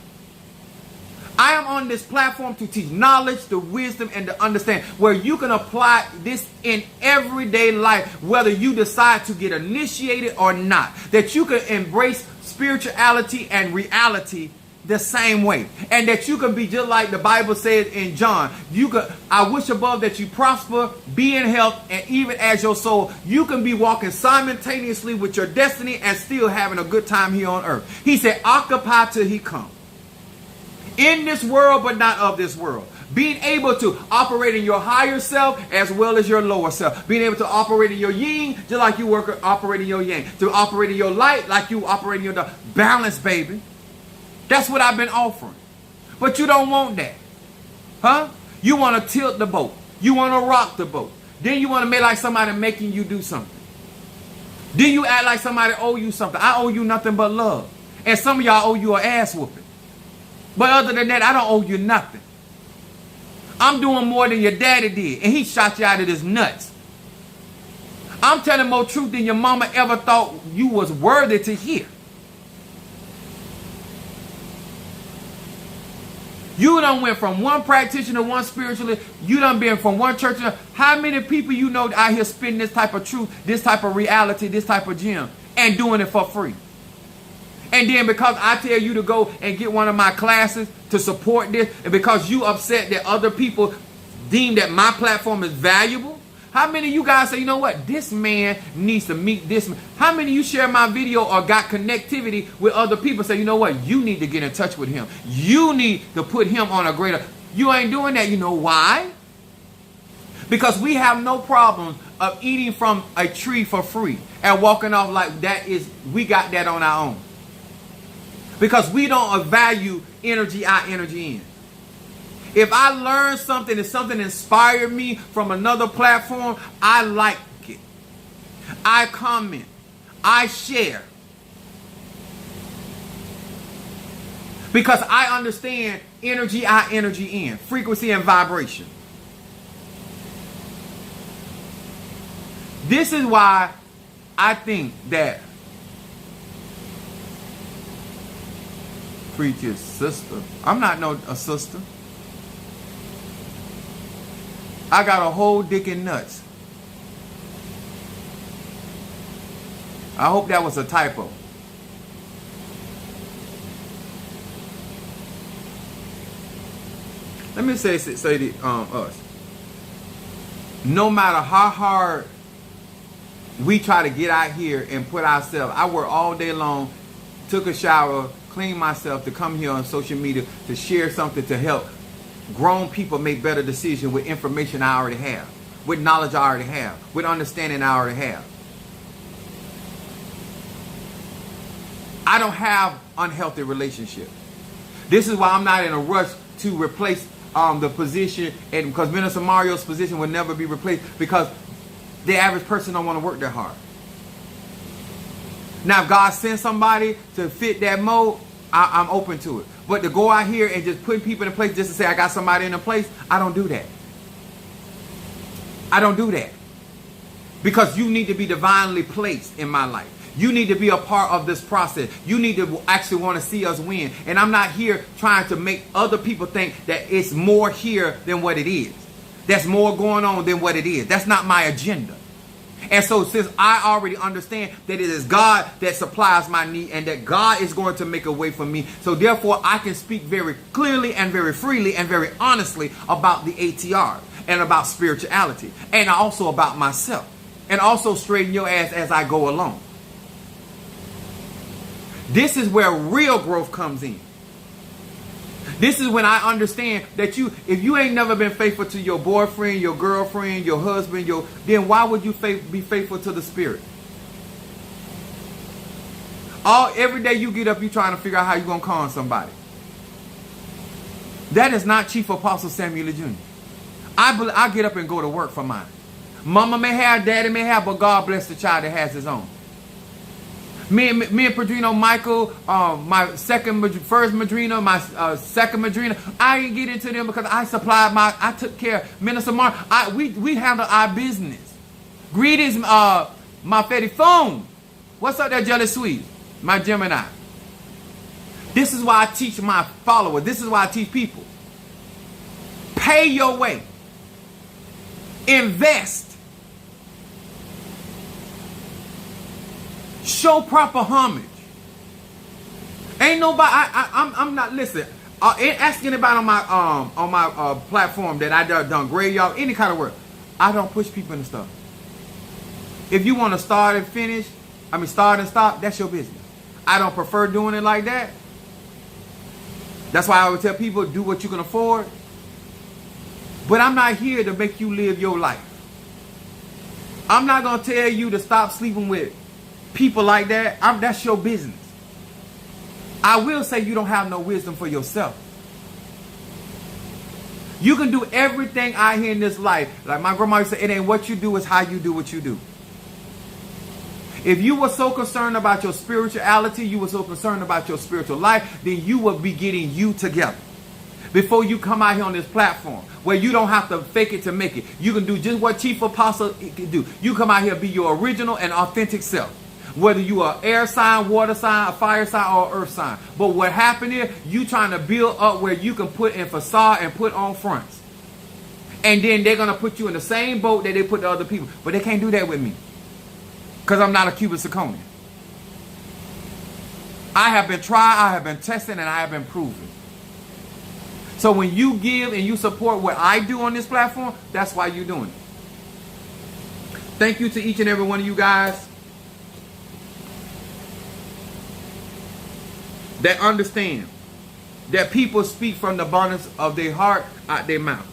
I am on this platform to teach knowledge, the wisdom, and the understanding where you can apply this in everyday life, whether you decide to get initiated or not. That you can embrace spirituality and reality the same way. And that you can be just like the Bible says in John. I wish above that you prosper, be in health, and even as your soul, you can be walking simultaneously with your destiny and still having a good time here on earth. He said, occupy till he comes. In this world, but not of this world. Being able to operate in your higher self as well as your lower self. Being able to operate in your yin just like you operate in your yang. To operate in your light like you operate in your dark. Balance, baby. That's what I've been offering. But you don't want that. Huh? You want to tilt the boat. You want to rock the boat. Then you want to make like somebody making you do something. Then you act like somebody owe you something. I owe you nothing but love. And some of y'all owe you an ass whooping. But other than that, I don't owe you nothing. I'm doing more than your daddy did. And he shot you out of his nuts. I'm telling more truth than your mama ever thought you was worthy to hear. You done went from one practitioner, one spiritualist. You done been from one church. How many people you know out here spitting this type of truth, this type of reality, this type of gem, and doing it for free? And then because I tell you to go and get one of my classes to support this, and because you upset that other people deem that my platform is valuable, how many of you guys say, you know what, this man needs to meet this man? How many of you share my video or got connectivity with other people, say, you know what, you need to get in touch with him. You need to put him on a greater. You ain't doing that. You know why? Because we have no problem of eating from a tree for free and walking off like that is, we got that on our own. Because we don't value energy out, energy in. If I learn something, if something inspired me from another platform, I like it. I comment. I share. Because I understand energy out, energy in. Frequency and vibration. This is why I think that preacher's sister. I'm not a sister. I got a whole dick and nuts. I hope that was a typo. Let me say to us. No matter how hard we try to get out here and put ourselves, I work all day long, took a shower, clean myself to come here on social media to share something to help grown people make better decisions with information I already have, with knowledge I already have, with understanding I already have. I don't have unhealthy relationships. This is why I'm not in a rush to replace the position, and because Minister Mario's position will never be replaced, because the average person don't want to work that hard. Now, if God sends somebody to fit that mode, I'm open to it. But to go out here and just put people in place just to say I got somebody in a place, I don't do that. I don't do that. Because you need to be divinely placed in my life. You need to be a part of this process. You need to actually want to see us win. And I'm not here trying to make other people think that it's more here than what it is. There's more going on than what it is. That's not my agenda. And so since I already understand that it is God that supplies my need and that God is going to make a way for me, so therefore I can speak very clearly and very freely and very honestly about the ATR and about spirituality and also about myself, and also straighten your ass as I go along. This is where real growth comes in. This is when I understand that if you ain't never been faithful to your boyfriend, your girlfriend, your husband, then why would you be faithful to the Spirit? Every day you get up, you trying to figure out how you're going to con somebody. That is not Chief Apostle Samuel Jr. I get up and go to work for mine. Mama may have, daddy may have, but God bless the child that has his own. Me and Padrino Michael, my first Madrina, my second Madrina, I didn't get into them because I took care of Minister Mark. We handle our business. Greetings, my Fetty Phone. What's up there, Jelly Sweet? My Gemini. This is why I teach my followers. This is why I teach people. Pay your way. Invest. Show proper homage. Ain't nobody. I'm not. Listen. Ask anybody on my platform that I done graveyard, any kind of work. I don't push people into stuff. If you want to start and finish, start and stop, that's your business. I don't prefer doing it like that. That's why I would tell people, do what you can afford. But I'm not here to make you live your life. I'm not going to tell you to stop sleeping with people like that. That's your business. I will say you don't have no wisdom for yourself. You can do everything out here in this life. Like my grandma used to say, it ain't what you do, it's how you do what you do. If you were so concerned about your spirituality, you were so concerned about your spiritual life, then you would be getting you together. Before you come out here on this platform, where you don't have to fake it to make it. You can do just what Chief Apostle can do. You come out here, be your original and authentic self. Whether you are air sign, water sign, a fire sign, or earth sign. But what happened is, you trying to build up where you can put in facade and put on fronts. And then they're going to put you in the same boat that they put the other people. But they can't do that with me. Because I'm not a Cuban Zirconia. I have been tried, I have been tested, and I have been proven. So when you give and you support what I do on this platform, that's why you're doing it. Thank you to each and every one of you guys that understand that people speak from the abundance of their heart out their mouth.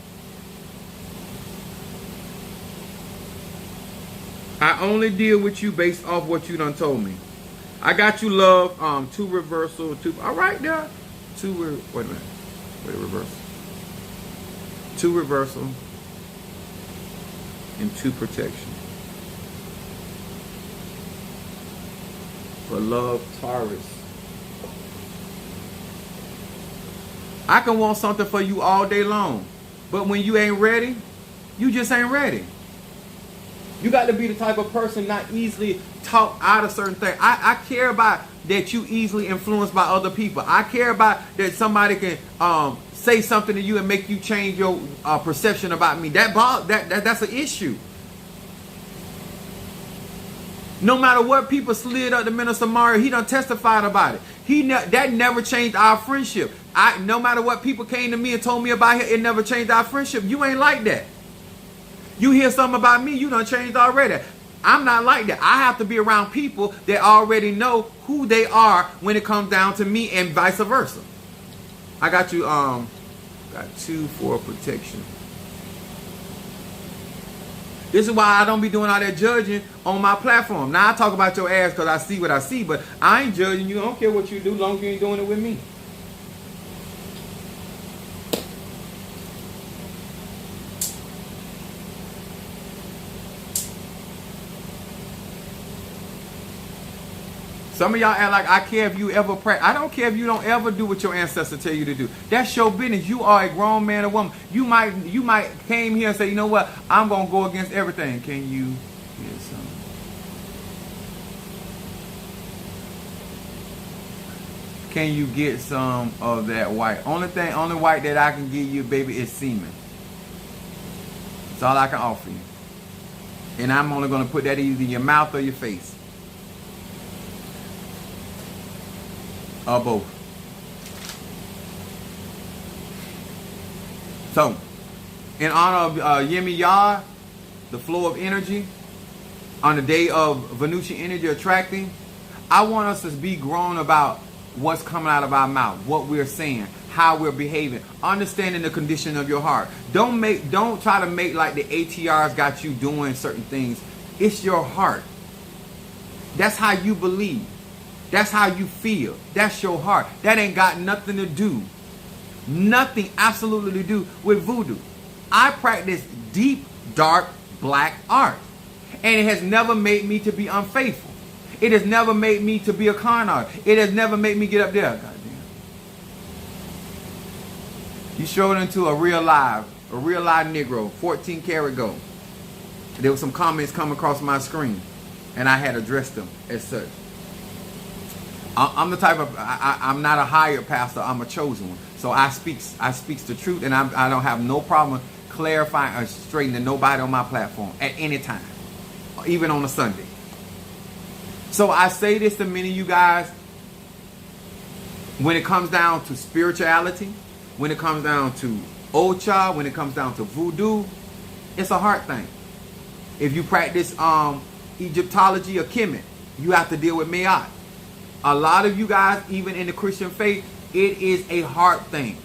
I only deal with you based off what you done told me. I got you, love. 2 reversal, 2. All right, there. 2. Wait a minute. Wait, reversal. 2 reversal and 2 protection. For love, Taurus. I can want something for you all day long, but when you ain't ready, you just ain't ready. You got to be the type of person not easily talked out of certain things. I care about that you easily influenced by other people. I care about that somebody can say something to you and make you change your perception about me. That's an issue. No matter what people slid up to Minister Mario, he done testified about it. That never changed our friendship. No matter what people came to me and told me about it, it never changed our friendship. You ain't like that. You hear something about me, you done changed already. I'm not like that. I have to be around people that already know who they are when it comes down to me, and vice versa. I got you, got 2 for protection. This is why I don't be doing all that judging on my platform. Now I talk about your ass because I see what I see, but I ain't judging you. I don't care what you do, as long as you ain't doing it with me. Some of y'all act like I care if you ever pray. I don't care if you don't ever do what your ancestors tell you to do. That's your business. You are a grown man or woman. You might came here and say, you know what? I'm gonna go against everything. Can you hear something? can you get some of that white? Only white that I can give you, baby, is semen. That's all I can offer you. And I'm only going to put that either in your mouth or your face. Or both. So, in honor of Yemi Yah, the flow of energy, on the day of Venusian energy attracting, I want us to be grown about what's coming out of our mouth, what we're saying, how we're behaving, understanding the condition of your heart. Don't try to make like the ATRs got you doing certain things. It's your heart. That's how you believe. That's how you feel. That's your heart. That ain't got nothing to do, nothing absolutely to do with voodoo. I practice deep, dark, black art. And it has never made me to be unfaithful. It has never made me to be a con artist. It has never made me get up there. Goddamn. You showed into a real live Negro, 14 karat gold. There were some comments coming across my screen, and I had addressed them as such. I'm the type of, I'm not a hired pastor, I'm a chosen one. So I speaks the truth, and I don't have no problem clarifying or straightening nobody on my platform at any time, even on a Sunday. So I say this to many of you guys, when it comes down to spirituality, when it comes down to Ocha, when it comes down to voodoo, it's a heart thing. If you practice Egyptology or Kemet, you have to deal with Mayat. A lot of you guys, even in the Christian faith, it is a heart thing.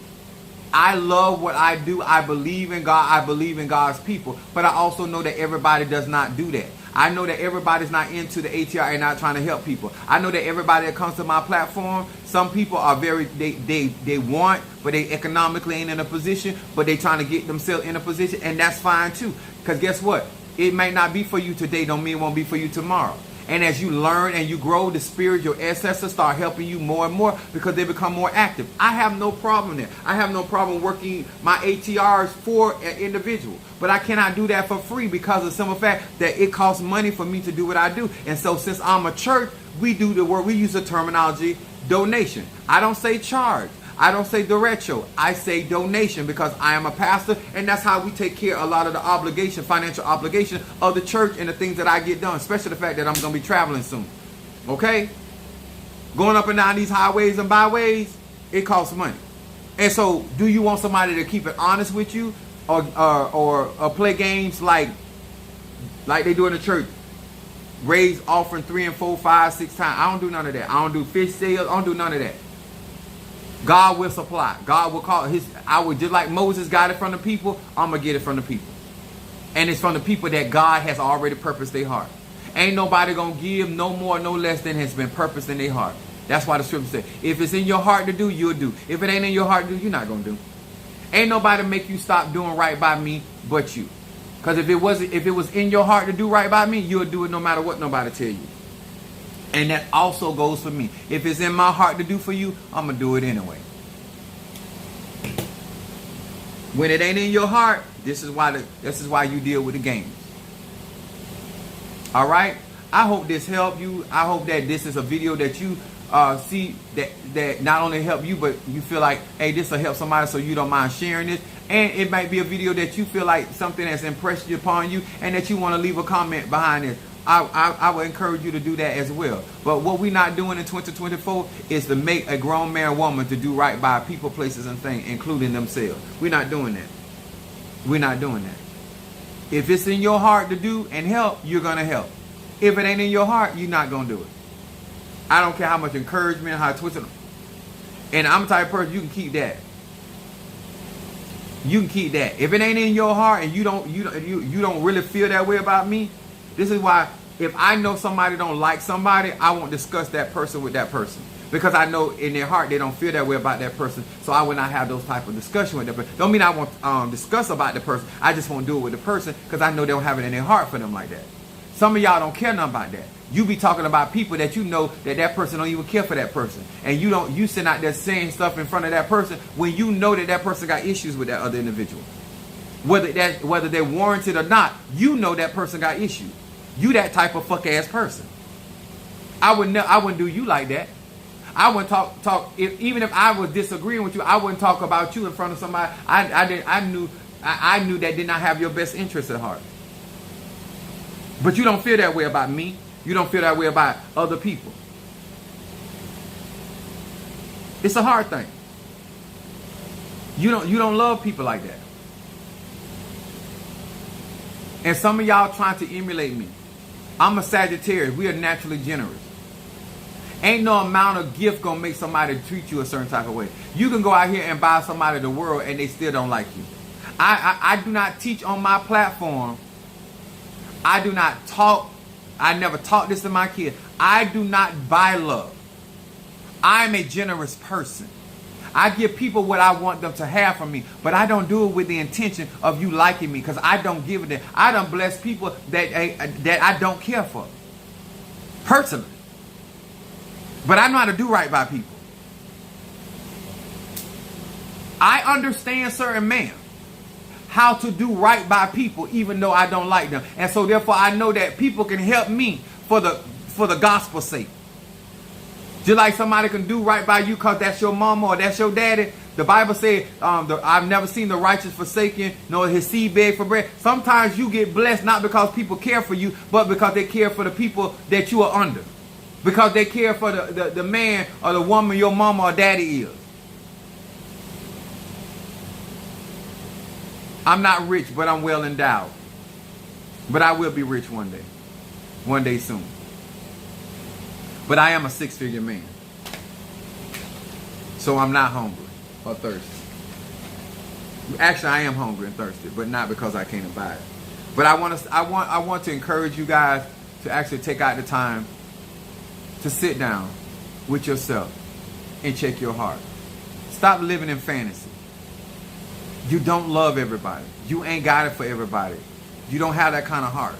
I love what I do. I believe in God. I believe in God's people. But I also know that everybody does not do that. I know that everybody's not into the ATR and not trying to help people. I know that everybody that comes to my platform, some people are they want, but they economically ain't in a position, but they trying to get themselves in a position, and that's fine too. Because guess what? It may not be for you today, don't mean it won't be for you tomorrow. And as you learn and you grow, the spirit, your ancestors start helping you more and more because they become more active. I have no problem there. I have no problem working my ATRs for an individual. But I cannot do that for free because of the simple fact that it costs money for me to do what I do. And so since I'm a church, we do the word, we use the terminology donation. I don't say charge. I don't say derecho. I say donation because I am a pastor, and that's how we take care of a lot of the obligation, financial obligation of the church and the things that I get done, especially the fact that I'm going to be traveling soon. Okay? Going up and down these highways and byways, it costs money. And so, do you want somebody to keep it honest with you or play games like they do in the church? Raise offering 3 and 4, 5, 6 times. I don't do none of that. I don't do fish sales. I don't do none of that. God will supply. God will call I would, just like Moses got it from the people, I'm going to get it from the people. And it's from the people that God has already purposed their heart. Ain't nobody going to give no more, no less than has been purposed in their heart. That's why the scripture says, if it's in your heart to do, you'll do. If it ain't in your heart to do, you're not going to do. Ain't nobody make you stop doing right by me but you. Because if it was in your heart to do right by me, you'll do it no matter what nobody tell you. And that also goes for me. If it's in my heart to do for you, I'm going to do it anyway. When it ain't in your heart, this is why you deal with the games. All right? I hope this helped you. I hope that this is a video that you see that not only help you, but you feel like, hey, this will help somebody, so you don't mind sharing this. And it might be a video that you feel like something has impressed upon you and that you want to leave a comment behind this. I would encourage you to do that as well. But what we're not doing in 2024 is to make a grown man or woman to do right by people, places, and things, including themselves. We're not doing that. We're not doing that. If it's in your heart to do and help, you're going to help. If it ain't in your heart, you're not going to do it. I don't care how much encouragement, how twisted. And I'm the type of person, you can keep that. You can keep that. If it ain't in your heart and you don't really feel that way about me, this is why if I know somebody don't like somebody, I won't discuss that person with that person. Because I know in their heart they don't feel that way about that person. So I will not have those type of discussion with that person. Don't mean I won't discuss about the person. I just won't do it with the person because I know they don't have it in their heart for them like that. Some of y'all don't care nothing about that. You be talking about people that you know that person don't even care for that person. And you sitting out there saying stuff in front of that person when you know that person got issues with that other individual. Whether they're warranted or not, you know that person got issues. You that type of fuck ass person. I wouldn't do you like that. I wouldn't talk even if I was disagreeing with you, I wouldn't talk about you in front of somebody. I knew that did not have your best interest at heart. But you don't feel that way about me. You don't feel that way about other people. It's a hard thing. You don't love people like that. And some of y'all trying to emulate me. I'm a Sagittarius. We are naturally generous. Ain't no amount of gift gonna make somebody treat you a certain type of way. You can go out here and buy somebody the world and they still don't like you. I do not teach on my platform. I do not talk. I never taught this to my kids. I do not buy love. I am a generous person. I give people what I want them to have from me, but I don't do it with the intention of you liking me, because I don't give it. I don't bless people that I don't care for, personally. But I know how to do right by people. I understand, certain man, how to do right by people, even though I don't like them. And so therefore I know that people can help me for the gospel's sake. Just like somebody can do right by you because that's your mama or that's your daddy. The Bible says, I've never seen the righteous forsaken, nor his seed beg for bread. Sometimes you get blessed not because people care for you, but because they care for the people that you are under. Because they care for the man or the woman your mama or daddy is. I'm not rich, but I'm well endowed. But I will be rich one day. One day soon. But I am a six-figure man. So I'm not hungry or thirsty. Actually, I am hungry and thirsty, but not because I can't abide it. But I want to encourage you guys to actually take out the time to sit down with yourself and check your heart. Stop living in fantasy. You don't love everybody. You ain't got it for everybody. You don't have that kind of heart.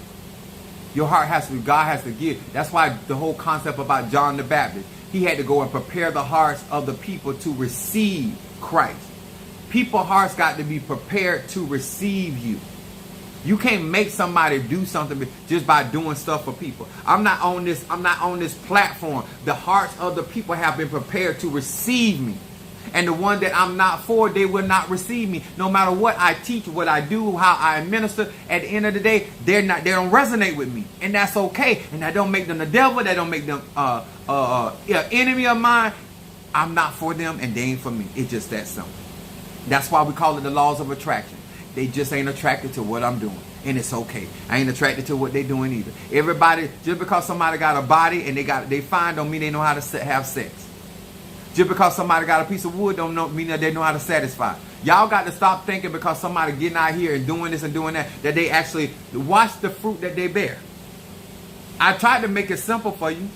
Your heart has to, God has to give. That's why the whole concept about John the Baptist, he had to go and prepare the hearts of the people to receive Christ. People's hearts got to be prepared to receive you. You can't make somebody do something just by doing stuff for people. I'm not on this platform. The hearts of the people have been prepared to receive me. And the one that I'm not for, they will not receive me. No matter what I teach, what I do, how I minister, at the end of the day, they don't resonate with me. And that's okay. And that don't make them the devil. That don't make them enemy of mine. I'm not for them and they ain't for me. It's just that simple. That's why we call it the laws of attraction. They just ain't attracted to what I'm doing. And it's okay. I ain't attracted to what they doing either. Everybody, just because somebody got a body and they fine, don't mean they know how to have sex. Just because somebody got a piece of wood don't mean that they know how to satisfy. Y'all got to stop thinking because somebody getting out here and doing this and doing that they actually watch the fruit that they bear. I tried to make it simple for you.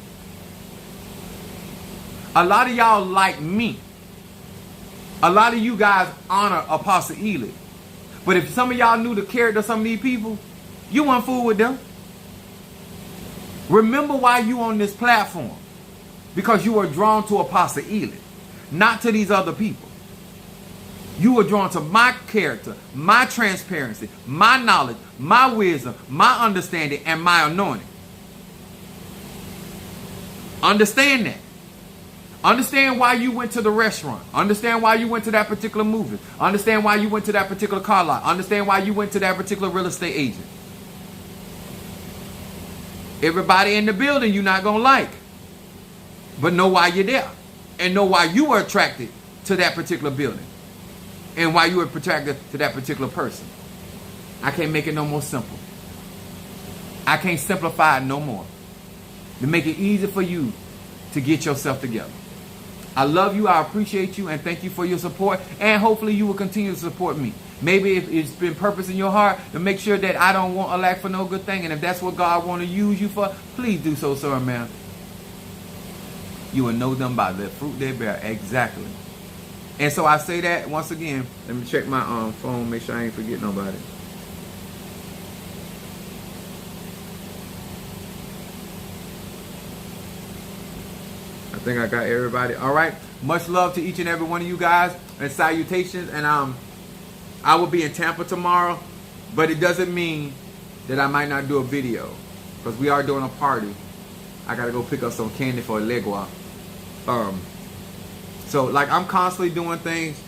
A lot of y'all like me. A lot of you guys honor Apostle Ely. But if some of y'all knew the character of some of these people, you wouldn't fool with them. Remember why you on this platform. Because you were drawn to Apostle Ely, not to these other people. You were drawn to my character, my transparency, my knowledge, my wisdom, my understanding, and my anointing. Understand that. Understand why you went to the restaurant. Understand why you went to that particular movie. Understand why you went to that particular car lot. Understand why you went to that particular real estate agent. Everybody in the building you're not going to like. But know why you're there. And know why you were attracted to that particular building. And why you were attracted to that particular person. I can't make it no more simple. I can't simplify it no more. To make it easy for you to get yourself together. I love you. I appreciate you. And thank you for your support. And hopefully you will continue to support me. Maybe if it's been purpose in your heart to make sure that I don't want a lack for no good thing. And if that's what God want to use you for, please do so, sir, man. You will know them by the fruit they bear. Exactly. And so I say that once again. Let me check my phone. Make sure I ain't forget nobody. I think I got everybody. All right. Much love to each and every one of you guys. And salutations. And I will be in Tampa tomorrow. But it doesn't mean that I might not do a video. Because we are doing a party. I got to go pick up some candy for Legua. So like I'm constantly doing things,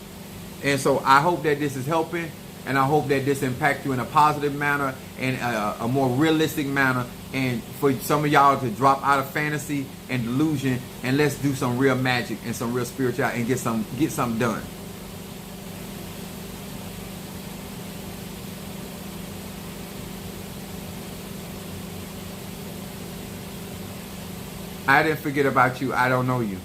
and so I hope that this is helping, and I hope that this impacts you in a positive manner and a more realistic manner, and for some of y'all to drop out of fantasy and delusion, and let's do some real magic and some real spirituality and get something done. I didn't forget about you. I don't know you.